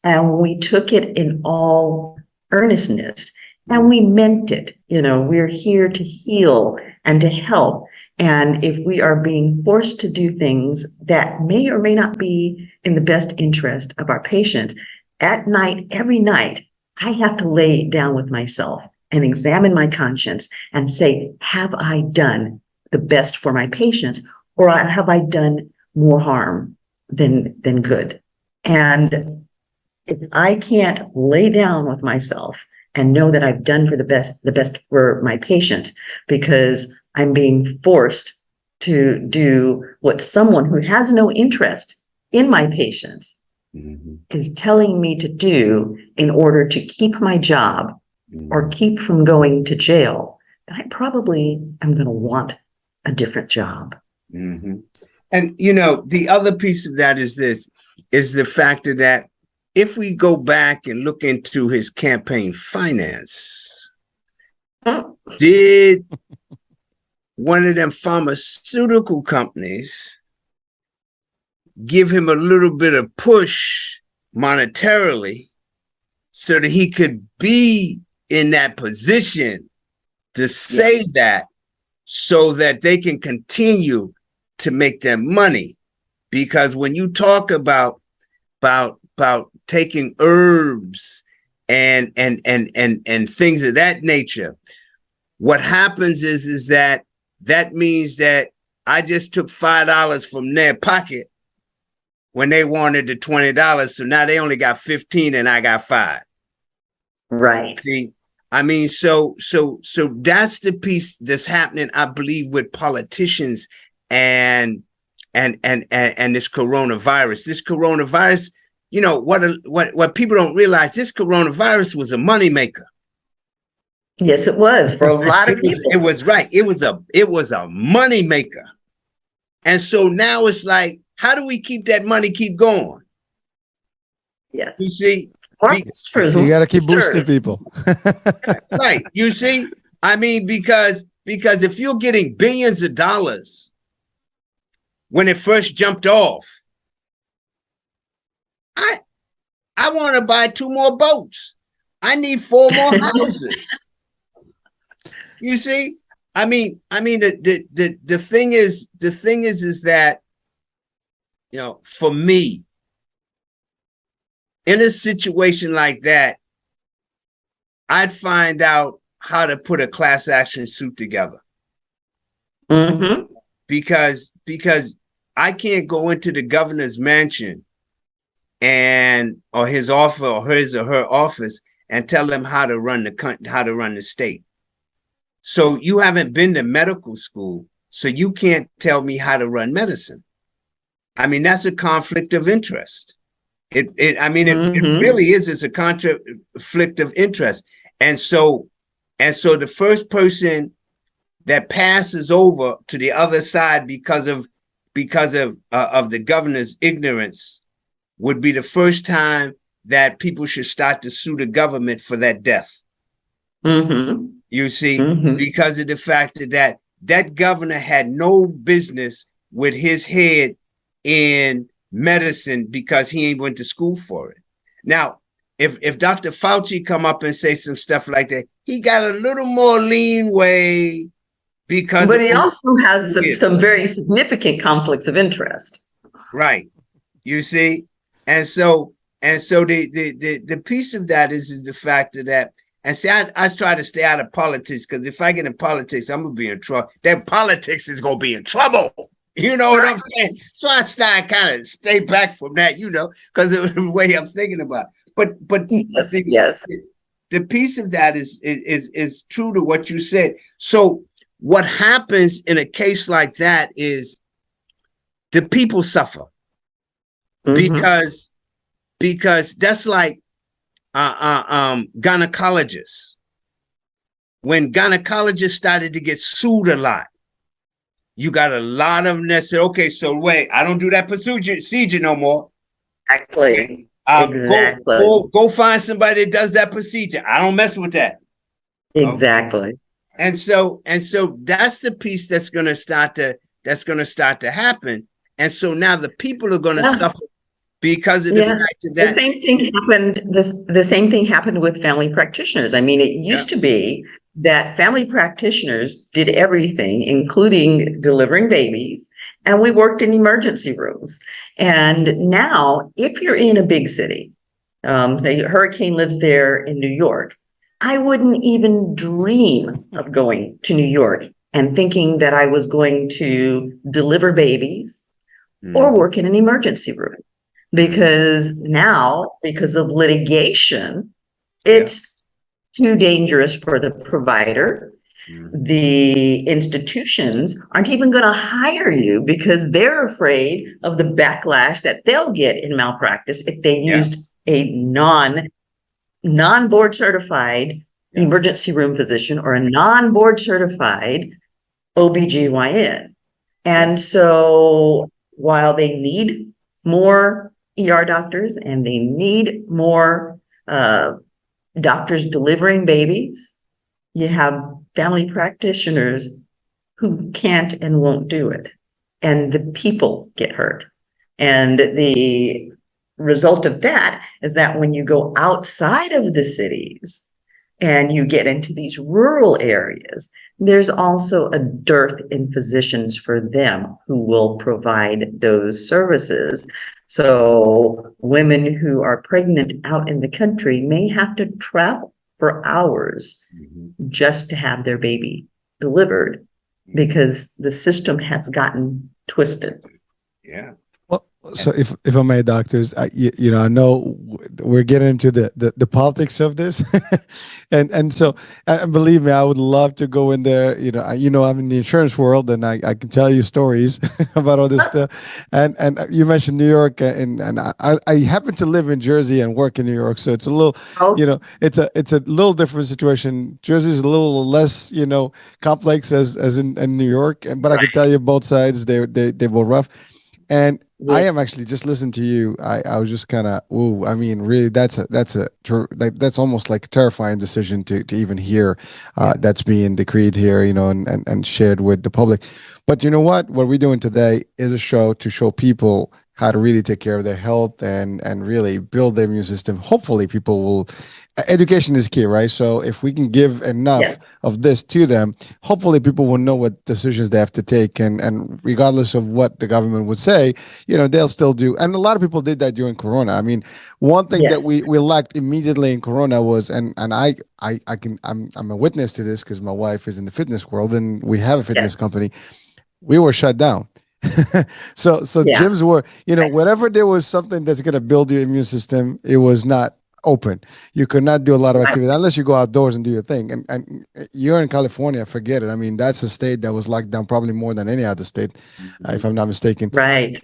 and we took it in all earnestness and we meant it. We're here to heal and to help. And if we are being forced to do things that may or may not be in the best interest of our patients, at night, every night, I have to lay down with myself and examine my conscience and say, have I done the best for my patients, or have I done more harm than good? And if I can't lay down with myself and know that I've done the best for my patient, because I'm being forced to do what someone who has no interest in my patients is telling me to do in order to keep my job or keep from going to jail, I probably am going to want a different job. And, the other piece of that is the factor that if we go back and look into his campaign finance, did one of them pharmaceutical companies give him a little bit of push monetarily so that he could be in that position to say that, so that they can continue to make their money? Because when you talk about taking herbs and things of that nature, what happens is that means that I just took $5 from their pocket when they wanted the $20, so now they only got 15 and I got 5. Right. See, I mean, so that's the piece that's happening, I believe, with politicians and this coronavirus. This coronavirus, what people don't realize, this coronavirus was a moneymaker. Yes, it was for a lot of people. It was right. It was a moneymaker. And so now it's like, how do we keep that money keep going? Yes. You see, you got to keep boosting people. Right. You see, I mean, because if you're getting billions of dollars when it first jumped off, I want to buy 2 more boats. I need 4 more houses. You see, I mean, the thing is that, for me, in a situation like that, I'd find out how to put a class action suit together. Because I can't go into the governor's mansion or his office or his or her office and tell them how to run the state. So you haven't been to medical school, so you can't tell me how to run medicine. I mean, that's a conflict of interest. It really is. It's a conflict of interest. And so the first person that passes over to the other side because of the governor's ignorance would be the first time that people should start to sue the government for that death. You see, because of the fact that governor had no business with his head in medicine because he ain't went to school for it. Now, if Dr. Fauci come up and say some stuff like that, he got a little more leeway because. But he also has some very significant conflicts of interest. Right. You see, and so the piece of that is the fact that. And see, I try to stay out of politics, because if I get in politics, I'm gonna be in trouble. That politics is gonna be in trouble. You know what I'm saying? So I kind of stay back from that, because of the way I'm thinking about it. But yes. The piece of that is true to what you said. So what happens in a case like that is the people suffer because that's like gynecologists. When gynecologists started to get sued a lot, you got a lot of them that said, okay, so wait, I don't do that procedure no more. Exactly. Go find somebody that does that procedure. I don't mess with that. Exactly. Okay. And so that's the piece that's gonna start to happen. And so now the people are gonna suffer because of the fact that the same thing happened with family practitioners. I mean, it used to be that family practitioners did everything, including delivering babies, and we worked in emergency rooms. And now, if you're in a big city, say a hurricane lives there in New York, I wouldn't even dream of going to New York and thinking that I was going to deliver babies or work in an emergency room. Because now, because of litigation, it's too dangerous for the provider. The institutions aren't even going to hire you because they're afraid of the backlash that they'll get in malpractice if they used a non-board certified emergency room physician or a non-board certified OBGYN. And so while they need more ER doctors and they need more doctors delivering babies, you have family practitioners who can't and won't do it. And the people get hurt. And the result of that is that when you go outside of the cities and you get into these rural areas, there's also a dearth in physicians for them who will provide those services. So women who are pregnant out in the country may have to travel for hours just to have their baby delivered because the system has gotten twisted. Yeah. Well, so if I may, doctors, I know we're getting into the politics of this, and so believe me, I would love to go in there. I'm in the insurance world, and I can tell you stories about all this stuff. And you mentioned New York, and I happen to live in Jersey and work in New York, so it's a little, it's a little different situation. Jersey is a little less, complex as in New York, but I can tell you both sides they were rough. And I am actually just listening to you. I was just kind of, I mean, really, that's almost like a terrifying decision to even hear that's being decreed here, and shared with the public. But you know what? What we're doing today is a show to show people how to really take care of their health and really build their immune system. Hopefully, people will. Education is key, right? So if we can give enough of this to them, hopefully people will know what decisions they have to take, and regardless of what the government would say, they'll still do. And a lot of people did that during Corona. I mean, one thing that we lacked immediately in Corona was, and I'm a witness to this because my wife is in the fitness world and we have a fitness company. We were shut down. so gyms were, whatever there was something that's going to build your immune system, it was not open. You could not do a lot of activity unless you go outdoors and do your thing. And you're in California, forget it. I mean, that's a state that was locked down probably more than any other state, if I'm not mistaken. Right.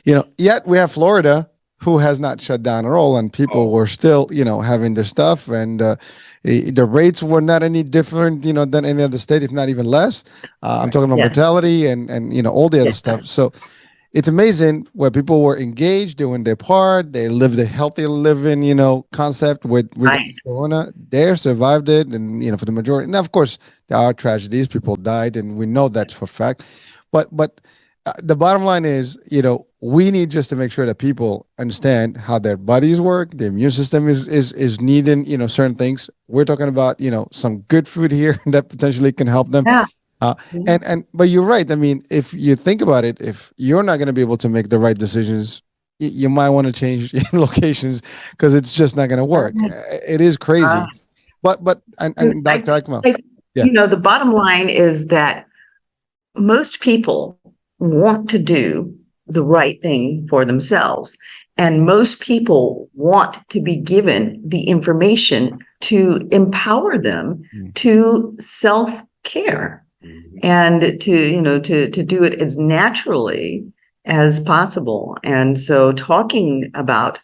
Yet we have Florida, who has not shut down at all, and people were still, having their stuff, and the rates were not any different, than any other state, if not even less. I'm talking about mortality and all the other stuff. So it's amazing where people were engaged, doing their part. They lived a healthy living, concept with Corona. They survived it, and for the majority. Now, of course, there are tragedies. People died, and we know that's for a fact. But the bottom line is, we need just to make sure that people understand how their bodies work. The immune system is needing, certain things. We're talking about, some good food here that potentially can help them. Yeah. But you're right. I mean, if you think about it, if you're not going to be able to make the right decisions, you might want to change locations because it's just not going to work. It is crazy. But Dr. Akmal, the bottom line is that most people want to do the right thing for themselves. And most people want to be given the information to empower them to self-care. And to do it as naturally as possible. And so talking about,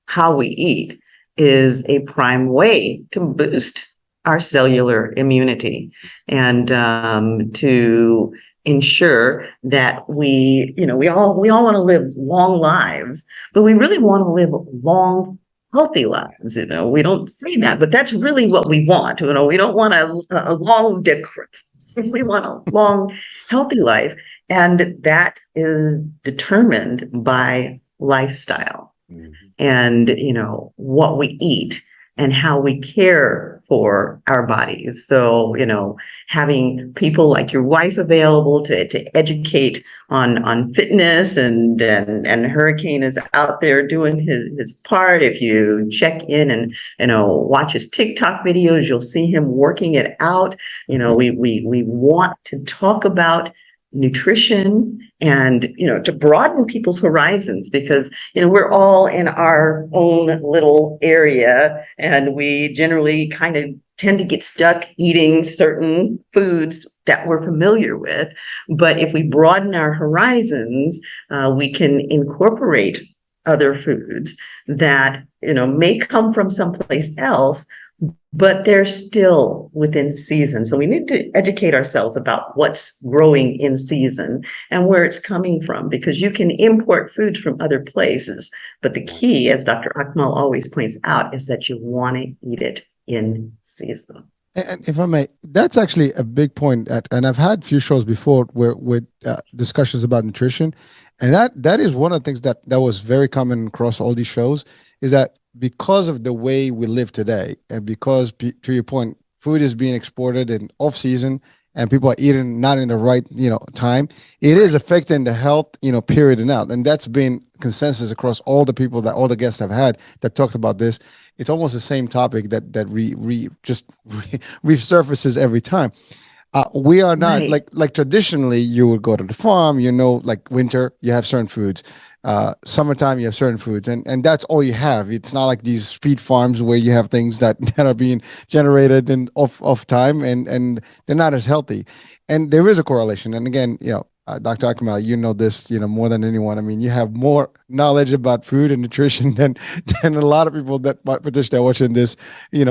how we eat is a prime way to boost our cellular immunity and to ensure that we all want to live long lives, but we really want to live long, healthy lives. We don't say that, but that's really what we want. We don't want a long decrepit. We want a long, healthy life. And that is determined by lifestyle and, what we eat. and how we care for our bodies. So, having people like your wife available to educate on fitness, and Hurricane is out there doing his part. If you check in and watch his TikTok videos, you'll see him working it out. We want to talk about nutrition and to broaden people's horizons, because we're all in our own little area, and we generally kind of tend to get stuck eating certain foods that we're familiar with. But if we broaden our horizons, we can incorporate other foods that may come from someplace else, but they're still within season. So we need to educate ourselves about what's growing in season and where it's coming from, because you can import foods from other places. But the key, as Dr. Akmal always points out, is that you want to eat it in season. And if I may, that's actually a big point. And I've had a few shows before with discussions about nutrition, and that is one of the things that was very common across all these shows, is that because of the way we live today, and because, to your point, food is being exported in off season, and people are eating not in the right time, it is affecting the health period and out. And that's been consensus across all the people that all the guests have had that talked about this. It's almost the same topic that resurfaces every time. We are not like traditionally you would go to the farm, like winter, you have certain foods. Summertime, you have certain foods, and that's all you have. It's not like these street farms where you have things that are being generated in off time, and they're not as healthy. And there is a correlation. And again, Dr. Akmal, this, more than anyone. I mean, you have more knowledge about food and nutrition than a lot of people that potentially are watching this, in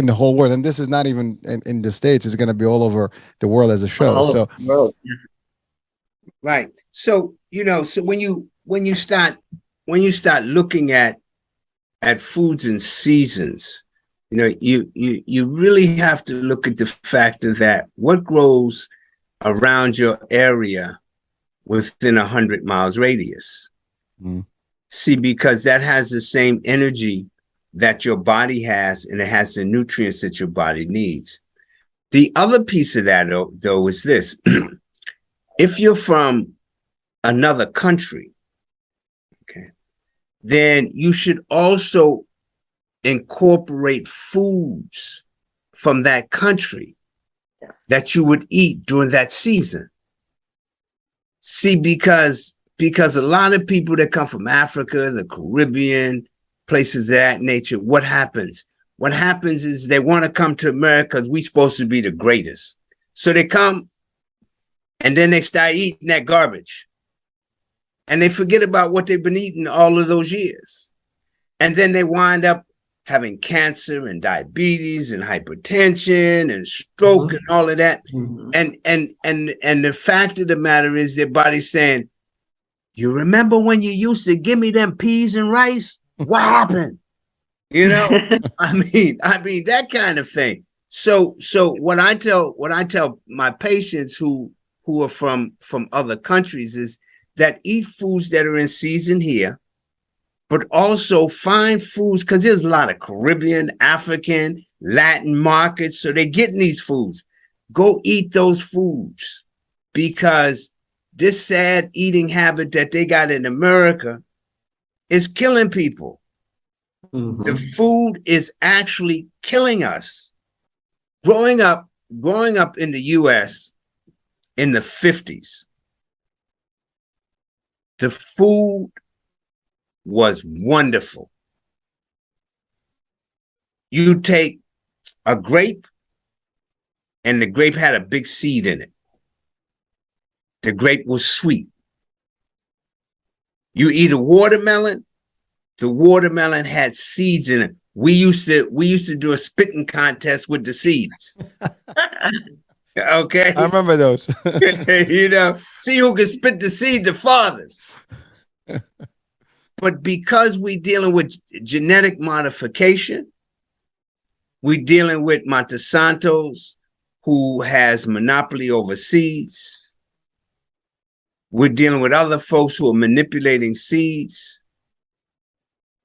the whole world. And this is not even in the States. It's going to be all over the world as a show. All over the world. Right. So, so when you start looking at foods and seasons, you really have to look at the factor that what grows around your area within 100 miles radius. See, because that has the same energy that your body has, and it has the nutrients that your body needs. The other piece of that, though, is this. If you're from another country, okay, then you should also incorporate foods from that country that you would eat during that season. See, because a lot of people that come from Africa, the Caribbean, places of that nature, what happens? What happens is they want to come to America because we're supposed to be the greatest. So they come, and then they start eating that garbage. And they forget about what they've been eating all of those years. And then they wind up having cancer and diabetes and hypertension and stroke and all of that. And the fact of the matter is their body's saying, you remember when you used to give me them peas and rice? What happened? I mean that kind of thing. So what I tell my patients who are from other countries is that eat foods that are in season here, but also find foods, because there's a lot of Caribbean, African, Latin markets, so they're getting these foods. Go eat those foods, because this sad eating habit that they got in America is killing people. The food is actually killing us. Growing up in the US in the 50s, the food was wonderful. You take a grape, and the grape had a big seed in it. The grape was sweet. You eat a watermelon, the watermelon had seeds in it. We used to do a spitting contest with the seeds. Okay. I remember those. See who can spit the seed the farthest. But because we're dealing with genetic modification, we're dealing with Monsanto's, who has monopoly over seeds. We're dealing with other folks who are manipulating seeds.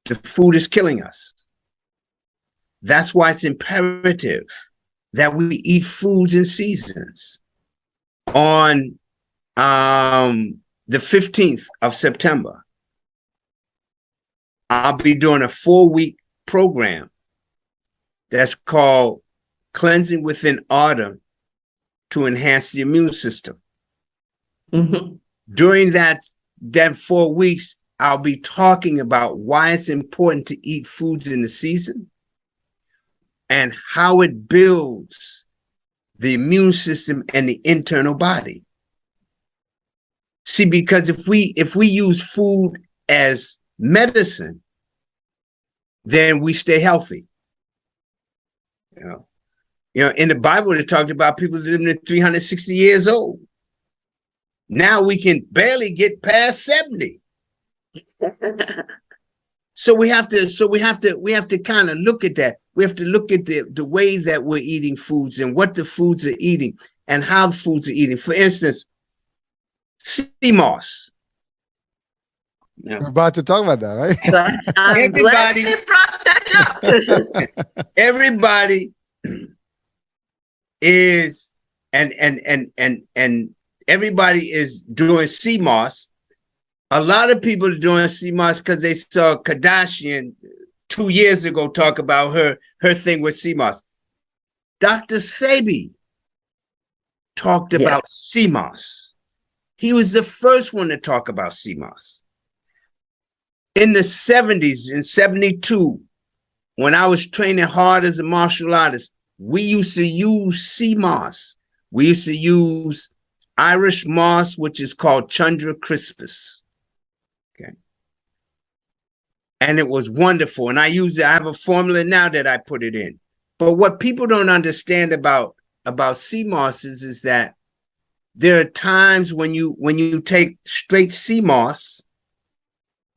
The food is killing us. That's why it's imperative that we eat foods in seasons. On the 15th of September, I'll be doing a 4-week program that's called Cleansing Within Autumn to Enhance the Immune System. Mhm. During that 4 weeks, I'll be talking about why it's important to eat foods in the season and how it builds the immune system and the internal body. See, because if we use food as medicine, then we stay healthy. You know, in the Bible, it talked about people living to 360 years old. Now we can barely get past 70. So we have to kind of look at that. We have to look at the way that we're eating foods and what the foods are eating and how the foods are eating. For instance, sea moss. We're about to talk about that, right? I'm glad you brought that up. Everybody is and everybody is doing sea moss. A lot of people are doing sea moss because they saw Kardashian 2 years ago talk about her thing with sea moss. Dr. Sebi talked about sea moss. He was the first one to talk about sea moss. In the 70s, in 72, when I was training hard as a martial artist, we used to use sea moss. We used to use Irish moss, which is called Chundra crispus. Okay. And it was wonderful. And I have a formula now that I put it in. But what people don't understand about sea mosses is that there are times when you take straight sea moss,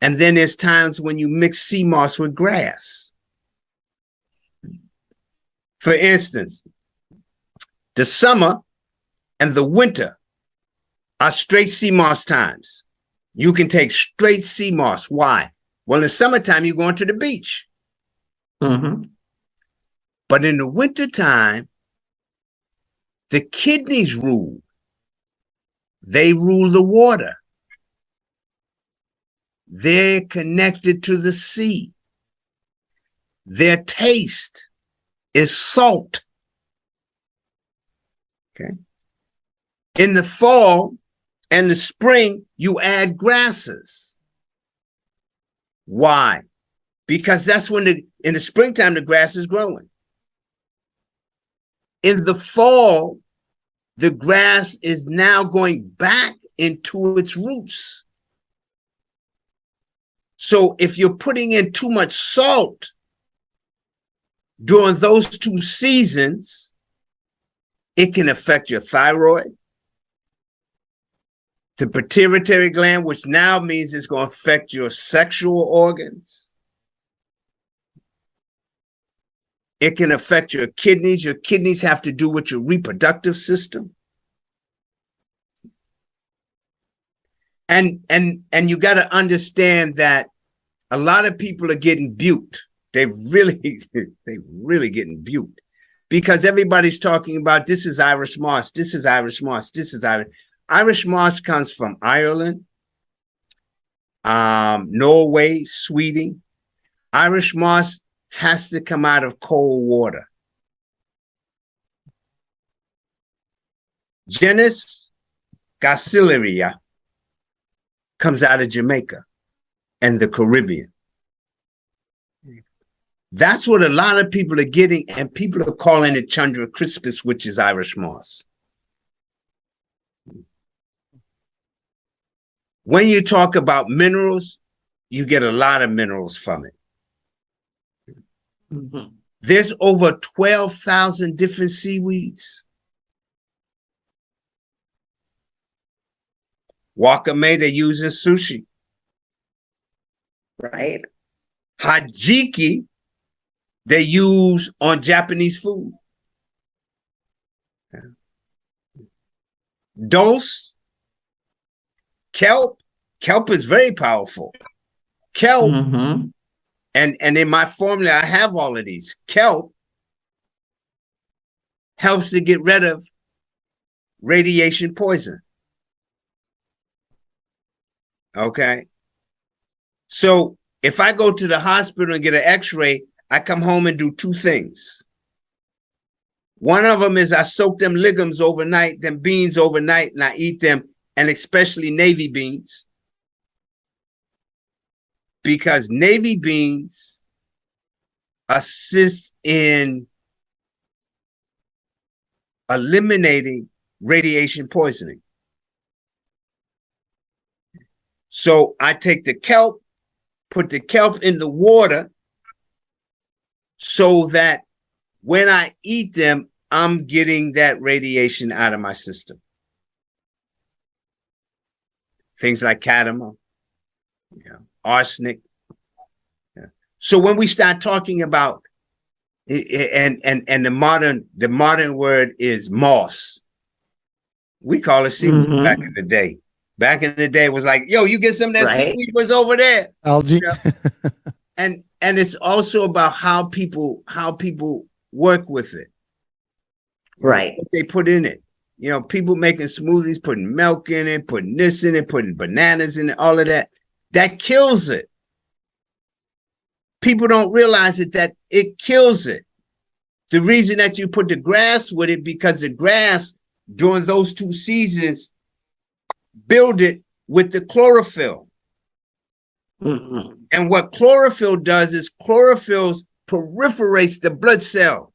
and then there's times when you mix sea moss with grass. For instance, the summer and the winter are straight sea moss times. You can take straight sea moss. Why? Well, in the summertime, you're going to the beach. Mm-hmm. But in the wintertime, the kidneys rule. They rule the water. They're connected to the sea. Their taste is salt. Okay. In the fall and the spring, you add grasses. Why? Because that's when in the springtime, the grass is growing. In the fall, the grass is now going back into its roots. So if you're putting in too much salt during those 2 seasons, it can affect your thyroid, the pituitary gland, which now means it's going to affect your sexual organs. It can affect your kidneys. Your kidneys have to do with your reproductive system. And you got to understand that a lot of people are getting buked. They really getting buked because everybody's talking about this is Irish moss, this is Irish moss, this is Irish. Irish moss comes from Ireland, Norway, Sweden. Irish moss has to come out of cold water. Genus Gacillaria comes out of Jamaica and the Caribbean. That's what a lot of people are getting, and people are calling it Chundra crispus, which is Irish moss. When you talk about minerals, you get a lot of minerals from it. Mm-hmm. There's over 12,000 different seaweeds. Wakame they use in sushi. Right. Hajiki they use on Japanese food. Dulse, kelp is very powerful. Kelp Mm-hmm. And in my formula, I have all of these. Kelp helps to get rid of radiation poison. Okay. So if I go to the hospital and get an x-ray, I come home and do two things. One of them is I soak them legumes overnight, them beans overnight, and I eat them, and especially navy beans. Because navy beans assist in eliminating radiation poisoning. So I take the kelp, put the kelp in the water so that when I eat them, I'm getting that radiation out of my system. Things like cadmium, arsenic. Yeah. So when we start talking about and the modern word is moss, we call it seaweed back in the day. Back in the day, it was like, yo, you get some of that seaweed was over there. Algae. And it's also about how people work with it. Right. What they put in it. People making smoothies, putting milk in it, putting this in it, putting bananas in it, all of that. That kills it. People don't realize that it kills it. The reason that you put the grass with it, because the grass during those 2 seasons build it with the chlorophyll. And what chlorophyll does is chlorophyll perforates the blood cell.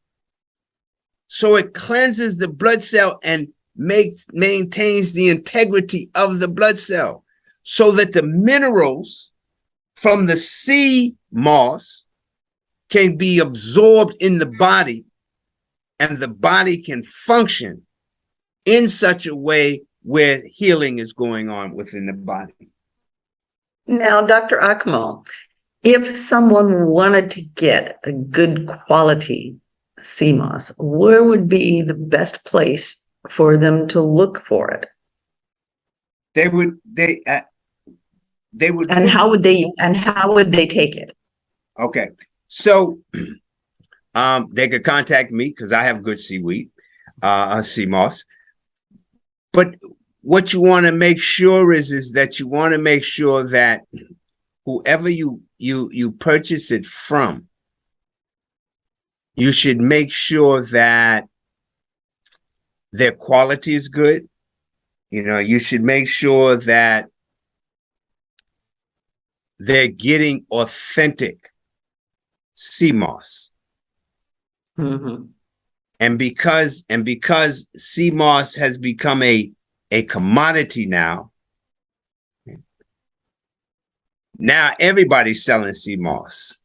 So it cleanses the blood cell and maintains the integrity of the blood cell so that the minerals from the sea moss can be absorbed in the body and the body can function in such a way where healing is going on within the body. Now, Dr. Akmal, if someone wanted to get a good quality sea moss, where would be the best place for them to look for it? They would. And how would they take it? Okay, so they could contact me because I have good seaweed, sea moss. But what you want to make sure is that you want to make sure that whoever you purchase it from, you should make sure that their quality is good. You should make sure that they're getting authentic sea moss. And because sea moss has become a commodity now everybody's selling sea moss.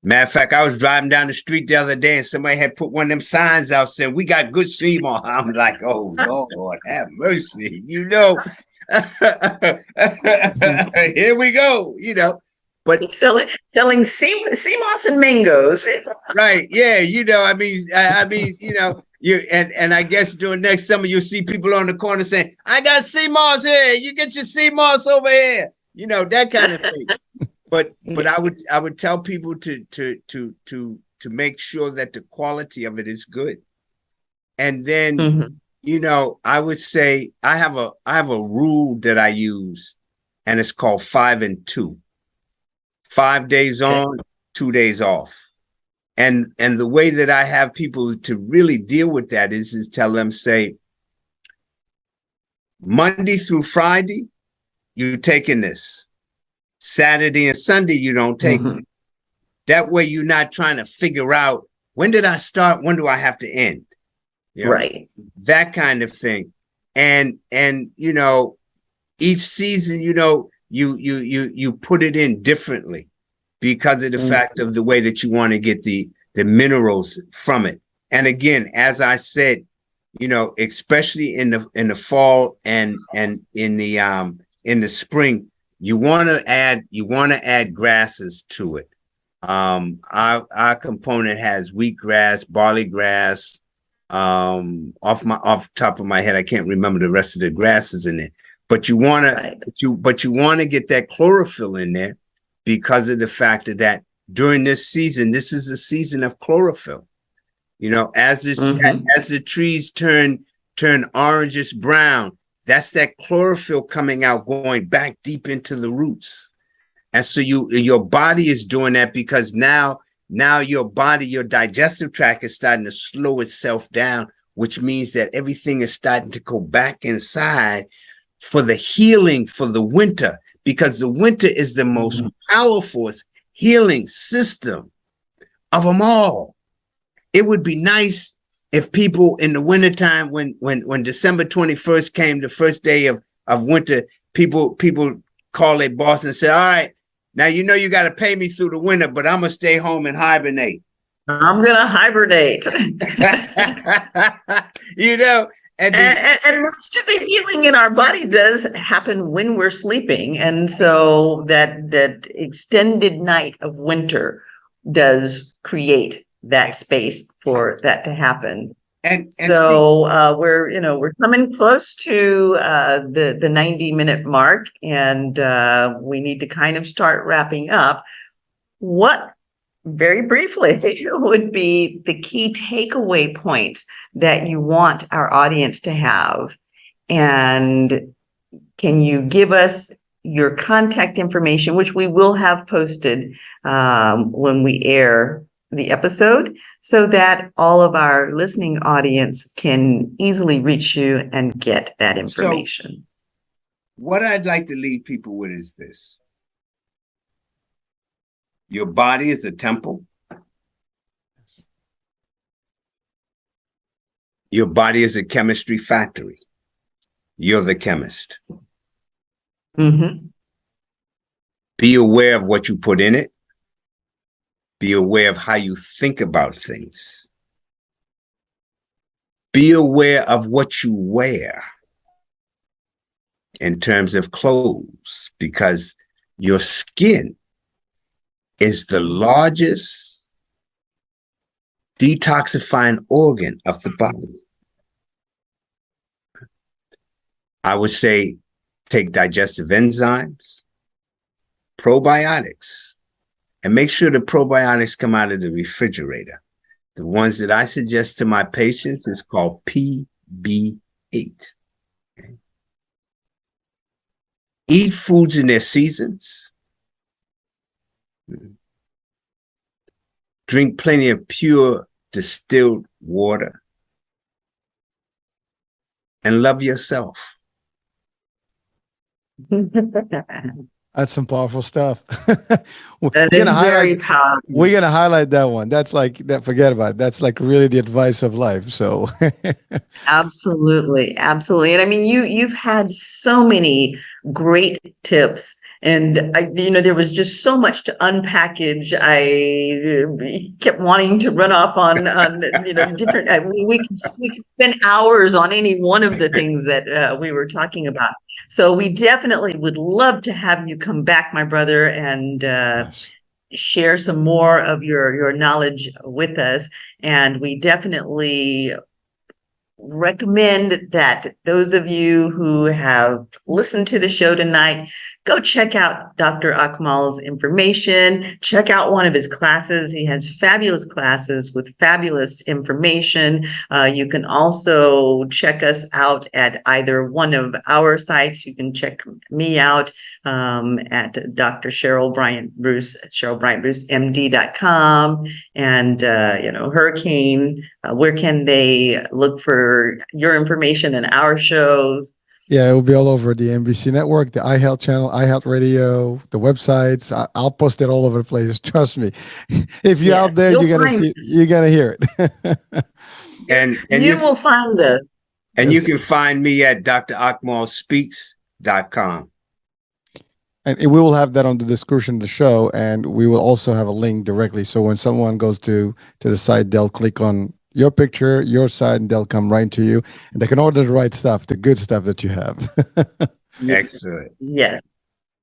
Matter of fact, I was driving down the street the other day and somebody had put one of them signs out saying, "We got good sea moss." I'm like, oh, Lord, have mercy, Here we go, But selling sea moss and mangoes. Right. Yeah. And I guess during next summer, you'll see people on the corner saying, "I got sea moss here. You get your sea moss over here." That kind of thing. But I would tell people to make sure that the quality of it is good. And then, I would say I have a rule that I use, and it's called 5 and 2. 5 days on, 2 days off. And the way that I have people to really deal with that is tell them, say, Monday through Friday, you're taking this. Saturday and Sunday, you don't take it. That way you're not trying to figure out, when did I start? When do I have to end? Right. That kind of thing. And each season, you put it in differently because of the fact of the way that you want to get the minerals from it. And again, as I said, especially in the fall and in the spring, you want to add grasses to it. Our component has wheatgrass, barley grass. Off top of my head, I can't remember the rest of the grasses in it. But you want to, but you want to get that chlorophyll in there because of the fact that during this season. This is a season of chlorophyll. You know, as the trees turn orangish brown, that's that chlorophyll coming out, going back deep into the roots. And so your body is doing that because now your body, your digestive tract is starting to slow itself down, which means that everything is starting to go back inside for the healing for the winter, because the winter is the most powerful healing system of them all. It would be nice if people in the wintertime, when December 21st came, the first day of winter, people call their boss and say, all right, now you know you got to pay me through the winter, but I'm going to stay home and hibernate. I'm going to hibernate. You know, and most of the healing in our body does happen when we're sleeping. And so that extended night of winter does create that space for that to happen. And so we're coming close to the 90-minute mark, and we need to kind of start wrapping up. What, very briefly, would be the key takeaway points that you want our audience to have? And can you give us your contact information, which we will have posted when we air the episode, so that all of our listening audience can easily reach you and get that information? So, what I'd like to leave people with is this. Your body is a temple. Your body is a chemistry factory. You're the chemist. Mm-hmm. Be aware of what you put in it. Be aware of how you think about things. Be aware of what you wear in terms of clothes, because your skin is the largest detoxifying organ of the body. I would say take digestive enzymes, probiotics, and make sure the probiotics come out of the refrigerator. The ones that I suggest to my patients is called PB8. Okay. Eat foods in their seasons. Drink plenty of pure distilled water. And love yourself. That's some powerful stuff. That is very powerful. We're gonna highlight that one. That's like that. Forget about it. That's like really the advice of life. So absolutely, absolutely. And I mean, you've had so many great tips, and there was just so much to unpackage. I kept wanting to run off on different. We could spend hours on any one of the things that we were talking about. So we definitely would love to have you come back, my brother, and yes, share some more of your knowledge with us. And we definitely recommend that those of you who have listened to the show tonight, go check out Dr. Akmal's information. Check out one of his classes. He has fabulous classes with fabulous information. You can also check us out at either one of our sites. You can check me out at Dr. Cheryl Bryant Bruce at CherylBryantBruceMD.com. And, Hurricane, where can they look for your information and our shows? yeah, it will be all over the NBC network, the iHealth channel, iHealth Radio, the websites. I'll post it all over the place. Trust me. If you're out there, you're gonna see, you're gonna hear it. and you will find us. And yes, you can find me at drakmalspeaks.com. And we will have that on the description of the show, and we will also have a link directly. So when someone goes to the site, they'll click on your picture, your site, and they'll come right to you. And they can order the right stuff, the good stuff that you have. Excellent. Yes.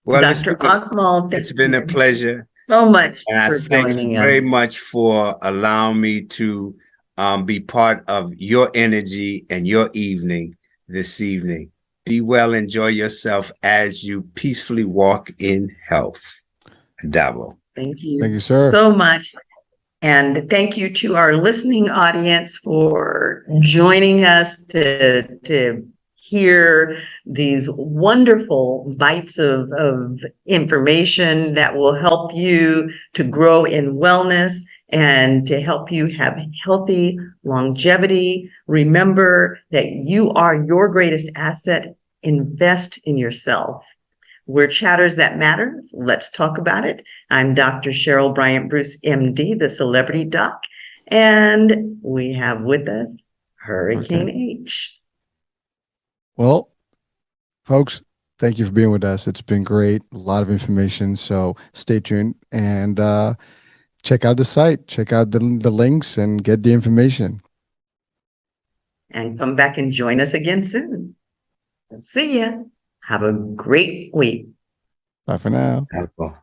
Well, Dr. Akmal, it's been a pleasure. So much and for I thank joining you us. very much for allowing me to be part of your energy and your evening this evening. Be well, enjoy yourself as you peacefully walk in health. Davo. Thank you. Thank you, sir. So much. And thank you to our listening audience for joining us to hear these wonderful bites of information that will help you to grow in wellness and to help you have healthy longevity. Remember that you are your greatest asset. Invest in yourself. We're Chatters That Matter. Let's talk about it. I'm Dr. Cheryl Bryant Bruce, MD, the celebrity doc, and we have with us Hurricane H. Well, folks, thank you for being with us. It's been great. A lot of information. So stay tuned and check out the site, check out the links and get the information. And come back and join us again soon. See ya. Have a great week. Bye for now. Helpful.